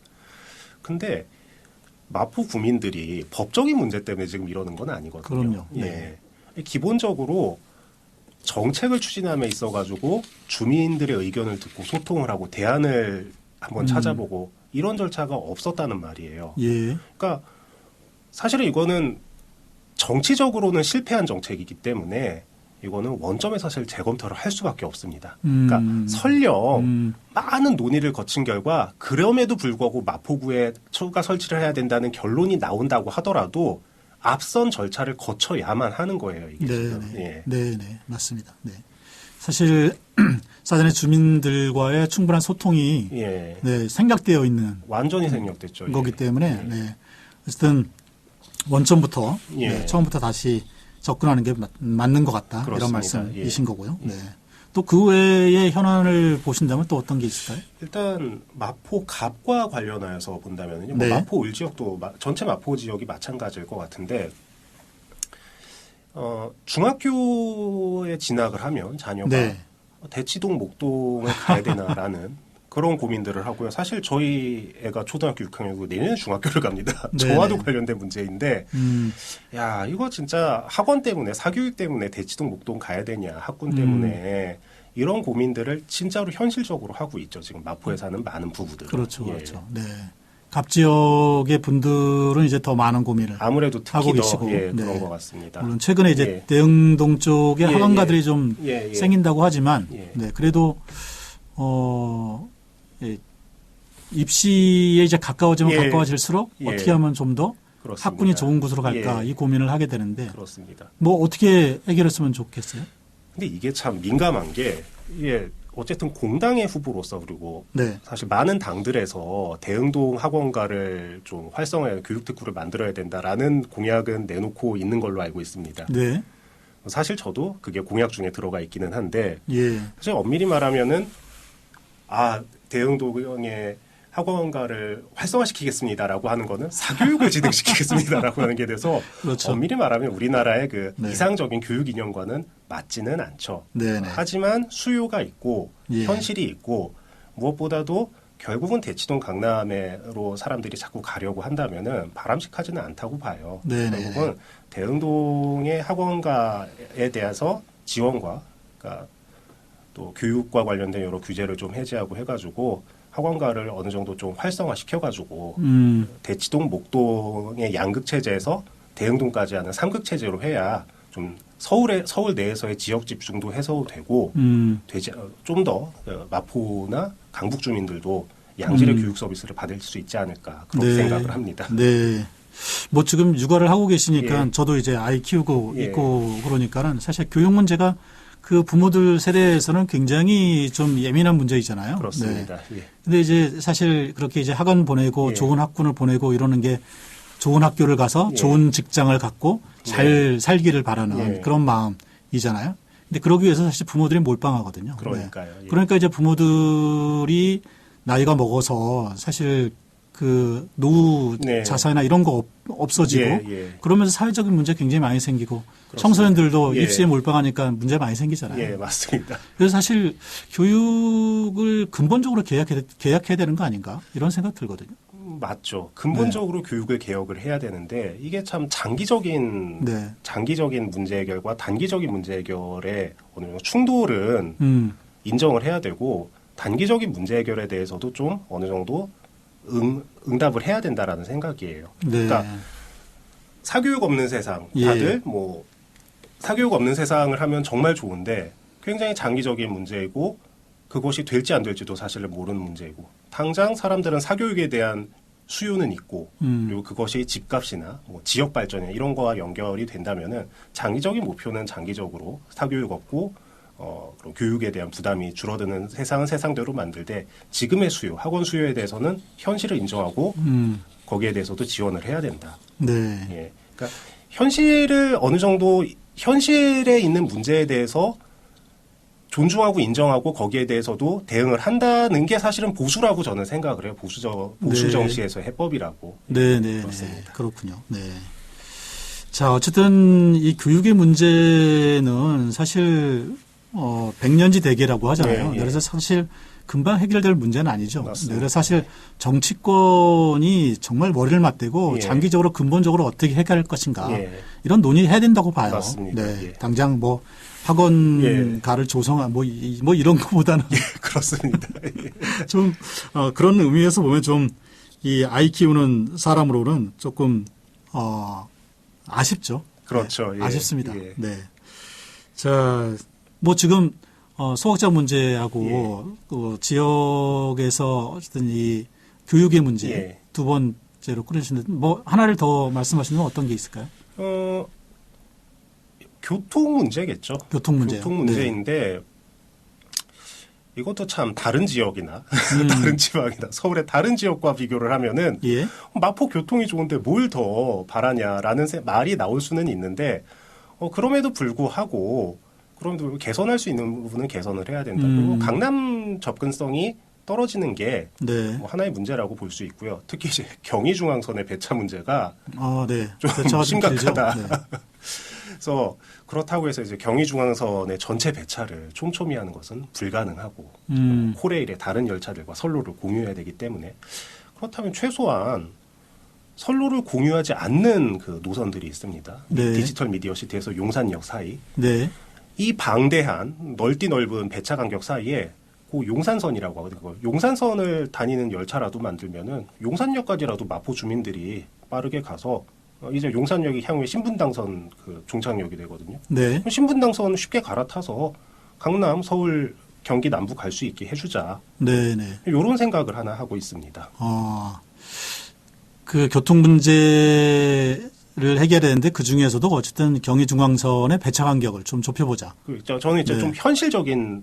근데 마포 구민들이 법적인 문제 때문에 지금 이러는 건 아니거든요. 그럼요. 네. 예. 기본적으로 정책을 추진함에 있어가지고 주민들의 의견을 듣고 소통을 하고 대안을 한번 찾아보고 이런 절차가 없었다는 말이에요. 예. 그러니까 사실은 이거는 정치적으로는 실패한 정책이기 때문에 이거는 원점에서 사실 재검토를 할 수밖에 없습니다. 그러니까 설령 많은 논의를 거친 결과 그럼에도 불구하고 마포구에 추가 설치를 해야 된다는 결론이 나온다고 하더라도 앞선 절차를 거쳐야만 하는 거예요. 이게 지금. 예. 네, 맞습니다. 네. 사실 사전에 주민들과의 충분한 소통이 네, 생략되어 있는 완전히 생략됐죠. 거기 때문에 네. 어쨌든 원점부터 네, 처음부터 다시 접근하는 게 맞는 것 같다. 그렇습니다. 이런 말씀이신 거고요. 네. 또 그 외의 현안을 보신다면 또 어떤 게 있을까요? 일단 마포 갑과 관련하여서 본다면요. 네. 뭐 마포 을 지역도 전체 마포 지역이 마찬가지일 것 같은데 중학교에 진학을 하면 자녀가 네. 대치동 목동을 가야 되나라는 그런 고민들을 하고요. 사실 저희 애가 초등학교 6학년이고 내년에 중학교를 갑니다. 저와도 관련된 문제인데 야 이거 진짜 학원 때문에 사교육 때문에 대치동 목동 가야 되냐 학군 때문에 이런 고민들을 진짜로 현실적으로 하고 있죠. 지금 마포에 사는 많은 부부들. 그렇죠. 네. 갑 지역의 분들은 이제 더 많은 고민을 아무래도 특히 하고 더 계시고 그런 네. 것 같습니다. 물론 최근에 이제 예. 대흥동 쪽에 예, 학원가들이 예. 좀 예, 예. 생긴다고 하지만 예. 네, 그래도 예, 입시에 이제 가까워지면 예. 가까워질수록 예. 어떻게 하면 좀 더 그렇습니다. 학군이 좋은 곳으로 갈까 예. 이 고민을 하게 되는데 그렇습니다. 뭐 어떻게 해결했으면 좋겠어요? 근데 이게 참 민감한 게 이게 어쨌든 공당의 후보로서 그리고 네. 사실 많은 당들에서 대흥동 학원가를 좀 활성화해 교육특구를 만들어야 된다라는 공약은 내놓고 있는 걸로 알고 있습니다. 네. 사실 저도 그게 공약 중에 들어가 있기는 한데 예. 사실 엄밀히 말하면은 대흥동의 학원가를 활성화시키겠습니다라고 하는 거는 사교육을 진행시키겠습니다라고 하는 게 돼서 그렇죠. 엄밀히 말하면 우리나라의 그 네. 이상적인 교육 이념과는 맞지는 않죠. 네네. 하지만 수요가 있고 예. 현실이 있고 무엇보다도 결국은 대치동 강남으로 사람들이 자꾸 가려고 한다면은 바람직하지는 않다고 봐요. 네네. 결국은 대흥동의 학원가에 대해서 지원과 그러니까 또 교육과 관련된 여러 규제를 좀 해제하고 해가지고 학원가를 어느 정도 좀 활성화시켜가지고 대치동, 목동의 양극 체제에서 대흥동까지 하는 삼극 체제로 해야 좀 서울 내에서의 지역 집중도 해소되고 좀 더 마포나 강북 주민들도 양질의 교육 서비스를 받을 수 있지 않을까 그렇게 네. 생각을 합니다. 네. 뭐 지금 육아를 하고 계시니까 예. 저도 이제 아이 키우고 예. 있고 그러니까는 사실 교육 문제가 그 부모들 세대에서는 굉장히 좀 예민한 문제이잖아요. 그렇습니다. 네. 예. 근데 이제 사실 그렇게 이제 학원 보내고 예. 좋은 학군을 보내고 이러는 게 좋은 학교를 가서 예. 좋은 직장을 갖고 잘 살기를 바라는 예. 그런 마음이잖아요. 근데 그러기 위해서 사실 부모들이 몰빵하거든요. 그러니까요. 네. 예. 그러니까 이제 부모들이 나이가 먹어서 사실 그 노후 네. 자산이나 이런 거 없어지고 예, 예. 그러면서 사회적인 문제 굉장히 많이 생기고 그렇습니다. 청소년들도 예. 입시에 몰빵하니까 문제 많이 생기잖아요. 예, 맞습니다. 그래서 사실 교육을 근본적으로 개혁해야 되는 거 아닌가 이런 생각 들거든요. 맞죠. 근본적으로 교육을 개혁을 해야 되는데 이게 참 장기적인 문제 해결과 단기적인 문제 해결의 어느 정도 충돌은 인정을 해야 되고 단기적인 문제 해결에 대해서도 좀 어느 정도 응답을 해야 된다라는 생각이에요. 네. 그러니까 사교육 없는 세상, 예. 다들 뭐 사교육 없는 세상을 하면 정말 좋은데 굉장히 장기적인 문제이고 그것이 될지 안 될지도 사실은 모르는 문제이고 당장 사람들은 사교육에 대한 수요는 있고 그리고 그것이 집값이나 뭐 지역 발전이나 이런 거와 연결이 된다면은 장기적인 목표는 장기적으로 사교육 없고 그런 교육에 대한 부담이 줄어드는 세상은 세상대로 만들되 지금의 수요, 학원 수요에 대해서는 현실을 인정하고 거기에 대해서도 지원을 해야 된다. 네. 예. 그러니까 현실을 어느 정도 현실에 있는 문제에 대해서 존중하고 인정하고 거기에 대해서도 대응을 한다는 게 사실은 보수라고 저는 생각을 해요. 보수 정치에서의 해법이라고. 네, 네, 그렇습니다. 네. 그렇군요. 네. 자, 어쨌든 이 교육의 문제는 사실 100년지 대계라고 하잖아요. 네, 예. 그래서 사실 금방 해결될 문제는 아니죠. 맞습니다. 네, 그래서 사실 정치권이 정말 머리를 맞대고 예. 장기적으로 근본적으로 어떻게 해결할 것인가 예. 이런 논의해야 된다고 봐요. 맞습니다. 네, 예. 당장 뭐 학원가를 조성한 뭐 이런 것보다는 그렇습니다. 좀 그런 의미에서 보면 좀 이 아이 키우는 사람으로는 조금 아쉽죠. 그렇죠. 네, 예. 아쉽습니다. 예. 네. 자, 뭐 지금 소학자 문제하고 또 지역에서 어쨌든 이 교육의 문제 예. 두 번째로 꾸려주시는데 뭐 하나를 더 말씀하시면 어떤 게 있을까요? 교통 문제겠죠. 교통 문제요. 교통 문제인데 이것도 참 다른 지역이나 다른 지방이나 서울의 다른 지역과 비교를 하면은 예. 마포 교통이 좋은데 뭘 더 바라냐라는 말이 나올 수는 있는데 그럼에도 불구하고 개선할 수 있는 부분은 개선을 해야 된다. 그리고 강남 접근성이 떨어지는 게 네. 뭐 하나의 문제라고 볼 수 있고요. 특히 이제 경의중앙선의 배차 문제가 네. 좀 심각하다. 네. 그래서 그렇다고 해서 이제 경의중앙선의 전체 배차를 촘촘히 하는 것은 불가능하고 코레일의 다른 열차들과 선로를 공유해야 되기 때문에 그렇다면 최소한 선로를 공유하지 않는 그 노선들이 있습니다. 네. 디지털 미디어시티에서 용산역 사이. 네. 이 방대한 넓디 넓은 배차 간격 사이에 그 용산선이라고 하거든요. 그걸. 용산선을 다니는 열차라도 만들면은 용산역까지라도 마포 주민들이 빠르게 가서 이제 용산역이 향후에 신분당선 그 종착역이 되거든요. 네. 신분당선 쉽게 갈아타서 강남, 서울, 경기 남부 갈 수 있게 해주자. 네네. 이런 생각을 하나 하고 있습니다. 그 교통 문제를 해결했는데 그 중에서도 어쨌든 경의중앙선의 배차 간격을 좀 좁혀보자. 그렇죠. 저는 이제 네. 좀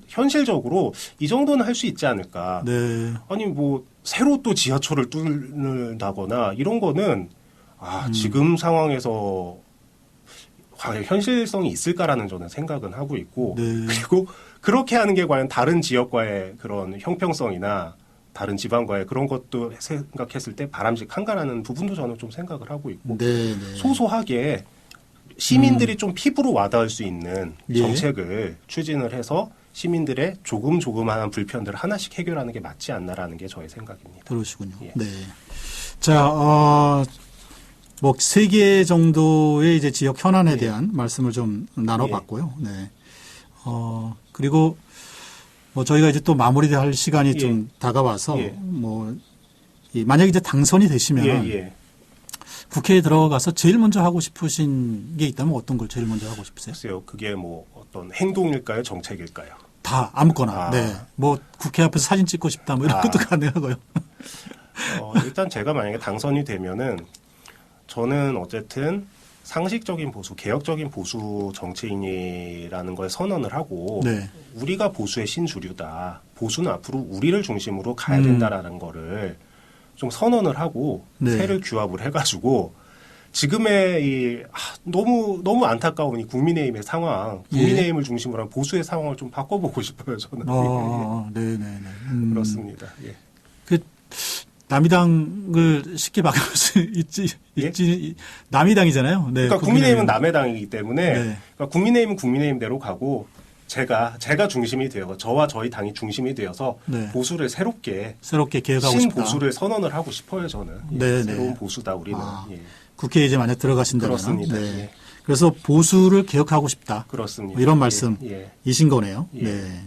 현실적으로 이 정도는 할 수 있지 않을까. 네. 아니 뭐 새로 또 지하철을 뚫는다거나 이런 거는 지금 상황에서 과연 현실성이 있을까라는 저는 생각은 하고 있고 네. 그리고 그렇게 하는 게 과연 다른 지역과의 그런 형평성이나 다른 지방과의 그런 것도 생각했을 때 바람직한가라는 부분도 저는 좀 생각을 하고 있고 네. 소소하게 시민들이 좀 피부로 와닿을 수 있는 예. 정책을 추진을 해서 시민들의 조금조그마한 불편들을 하나씩 해결하는 게 맞지 않나라는 게 저의 생각입니다. 그러시군요. 예. 네. 자, 뭐, 3개 정도의 이제 지역 현안에 예. 대한 말씀을 좀 나눠봤고요. 네. 그리고 뭐 저희가 이제 또 마무리할 시간이 예. 좀 다가와서 예. 뭐, 만약에 이제 당선이 되시면 예. 국회에 들어가서 제일 먼저 하고 싶으신 게 있다면 어떤 걸 제일 먼저 하고 싶으세요? 글쎄요, 그게 뭐 어떤 행동일까요, 정책일까요? 다 아무거나. 네. 뭐 국회 앞에서 사진 찍고 싶다 뭐 이런 것도 가능하고요. 일단 제가 만약에 당선이 되면은 저는 어쨌든 상식적인 보수, 개혁적인 보수 정치인이라는 걸 선언을 하고 네. 우리가 보수의 신주류다. 보수는 앞으로 우리를 중심으로 가야 된다라는 거를 좀 선언을 하고 네. 세를 규합을 해가지고 지금의 너무 안타까운 이 국민의힘의 상황, 국민의힘을 중심으로 한 보수의 상황을 좀 바꿔보고 싶어요, 저는. 네네네. 그렇습니다. 예. 남이당을 쉽게 바꿀 수 있지. 남이당이잖아요. 네. 그러니까 국민의힘은 남의 당이기 때문에 네. 그러니까 국민의힘은 국민의힘대로 가고 제가 중심이 되어 저와 저희 당이 중심이 되어서 네. 보수를 새롭게 개혁하고 싶다. 신보수를 선언을 하고 싶어요, 저는. 네, 새로운 네. 보수다 우리는. 예. 국회에 이제 만약 들어가신다면. 그렇습니다. 네. 예. 그래서 보수를 개혁하고 싶다. 그렇습니다. 뭐 이런 말씀이신 거네요. 예. 네.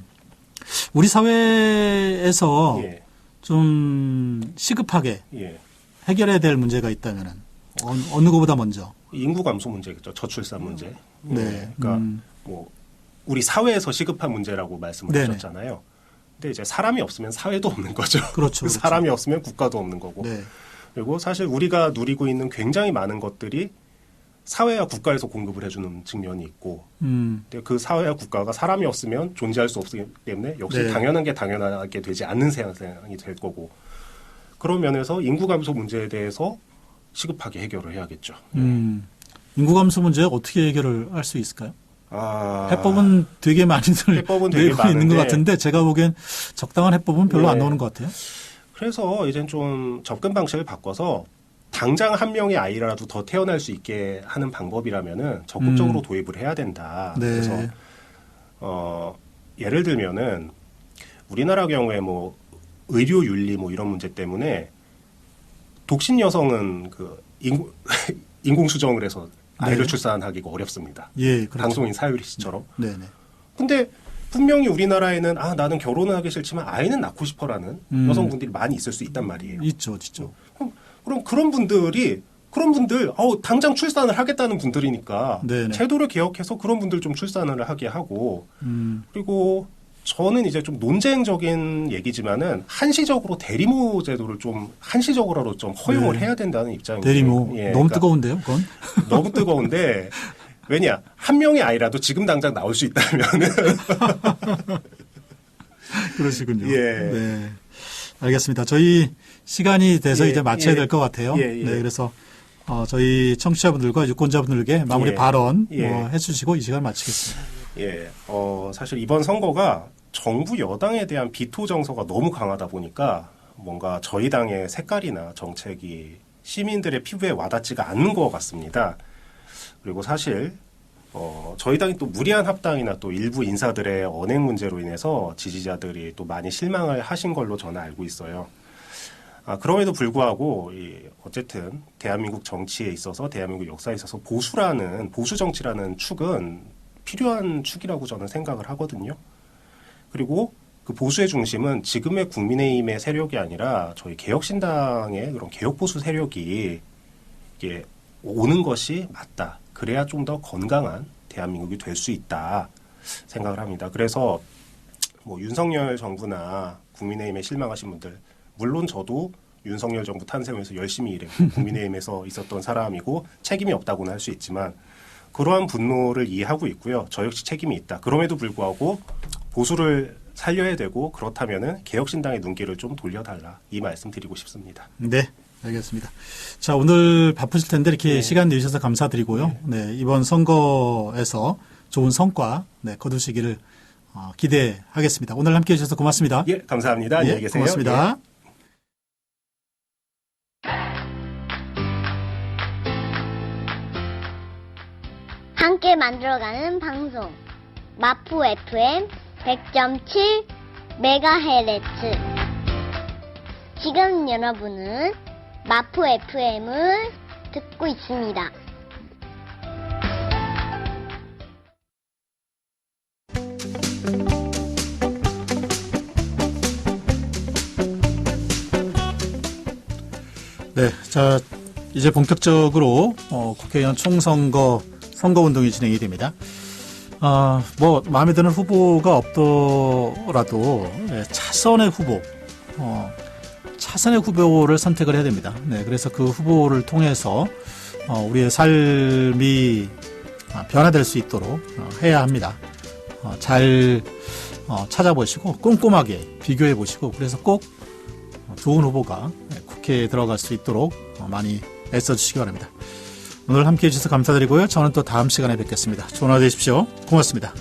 우리 사회에서 예. 좀 시급하게 예. 해결해야 될 문제가 있다면은 어느 것보다 먼저 인구 감소 문제겠죠. 저출산 문제. 네. 그러니까 뭐 우리 사회에서 시급한 문제라고 말씀을 네네. 하셨잖아요. 근데 이제 사람이 없으면 사회도 없는 거죠. 그렇죠. 사람이 없으면 국가도 없는 거고. 네. 그리고 사실 우리가 누리고 있는 굉장히 많은 것들이 사회와 국가에서 공급을 해주는 측면이 있고, 근데 그 사회와 국가가 사람이 없으면 존재할 수 없기 때문에 역시 네. 당연한 게 당연하게 되지 않는 세상이 될 거고, 그런 면에서 인구 감소 문제에 대해서 시급하게 해결을 해야겠죠. 인구 감소 문제 어떻게 해결을 할 수 있을까요? 아, 해법은 되게 많이들 해법은 되게 내고 있는 것 많은데 같은데 제가 보기엔 적당한 해법은 별로 네. 안 나오는 것 같아요. 그래서 이젠 좀 접근 방식을 바꿔서 당장 한 명의 아이라도 더 태어날 수 있게 하는 방법이라면은 적극적으로 도입을 해야 된다. 네. 그래서 예를 들면은 우리나라 경우에 뭐 의료 윤리 뭐 이런 문제 때문에 독신 여성은 그 인공 수정을 해서 아이를 네. 출산하기가 어렵습니다. 예, 그렇죠. 방송인 사유리 씨처럼. 네네. 근데 분명히 우리나라에는 나는 결혼은 하기 싫지만 아이는 낳고 싶어라는 여성분들이 많이 있을 수 있단 말이에요. 있죠. 그럼 그런 분들 당장 출산을 하겠다는 분들이니까 네네. 제도를 개혁해서 그런 분들 좀 출산을 하게 하고 그리고 저는 이제 좀 논쟁적인 얘기지만은 한시적으로 대리모 제도를 좀 한시적으로 좀 허용을 해야 된다는 입장이에요. 대리모 너무 그러니까 뜨거운데요, 그건? 너무 뜨거운데 왜냐 한 명의 아이라도 지금 당장 나올 수 있다면은 그러시군요. 예. 네. 알겠습니다. 저희 시간이 돼서 이제 마쳐야 될 것 같아요. 예. 네, 그래서 저희 청취자분들과 유권자분들께 마무리 발언 예. 해주시고 이 시간 마치겠습니다. 예, 사실 이번 선거가 정부 여당에 대한 비토 정서가 너무 강하다 보니까 뭔가 저희 당의 색깔이나 정책이 시민들의 피부에 와닿지가 않는 것 같습니다. 그리고 사실 저희 당이 또 무리한 합당이나 또 일부 인사들의 언행 문제로 인해서 지지자들이 또 많이 실망을 하신 걸로 저는 알고 있어요. 그럼에도 불구하고 어쨌든 대한민국 정치에 있어서 대한민국 역사에 있어서 보수 정치라는 축은 필요한 축이라고 저는 생각을 하거든요. 그리고 그 그 보수의 중심은 지금의 국민의힘의 세력이 아니라 저희 개혁신당의 그런 개혁보수 세력이 이게 오는 것이 맞다. 그래야 좀 더 건강한 대한민국이 될 수 있다 생각을 합니다. 그래서 뭐 윤석열 정부나 국민의힘에 실망하신 분들, 물론 저도 윤석열 정부 탄생에서 열심히 일했고 국민의힘에서 있었던 사람이고 책임이 없다고는 할 수 있지만 그러한 분노를 이해하고 있고요. 저 역시 책임이 있다. 그럼에도 불구하고 보수를 살려야 되고 그렇다면은 개혁신당의 눈길을 좀 돌려달라. 이 말씀 드리고 싶습니다. 네. 알겠습니다. 자, 오늘 바쁘실 텐데 이렇게 시간 내주셔서 감사드리고요. 네, 이번 선거에서 좋은 성과 거두시기를 기대하겠습니다. 오늘 함께해 주셔서 고맙습니다. 예, 감사합니다. 안녕히 계세요. 고맙습니다. 함께 만들어가는 방송 마포 FM 100.7 MHz. 지금 여러분은 마포 FM을 듣고 있습니다. 네, 자 이제 본격적으로 국회의원 총선거 선거운동이 진행이 됩니다. 뭐 마음에 드는 후보가 없더라도 차선의 후보를 선택을 해야 됩니다. 네, 그래서 그 후보를 통해서 우리의 삶이 변화될 수 있도록 해야 합니다. 잘 찾아보시고 꼼꼼하게 비교해 보시고 그래서 꼭 좋은 후보가 국회에 들어갈 수 있도록 많이 애써주시기 바랍니다. 오늘 함께해 주셔서 감사드리고요. 저는 또 다음 시간에 뵙겠습니다. 좋은 하루 되십시오. 고맙습니다.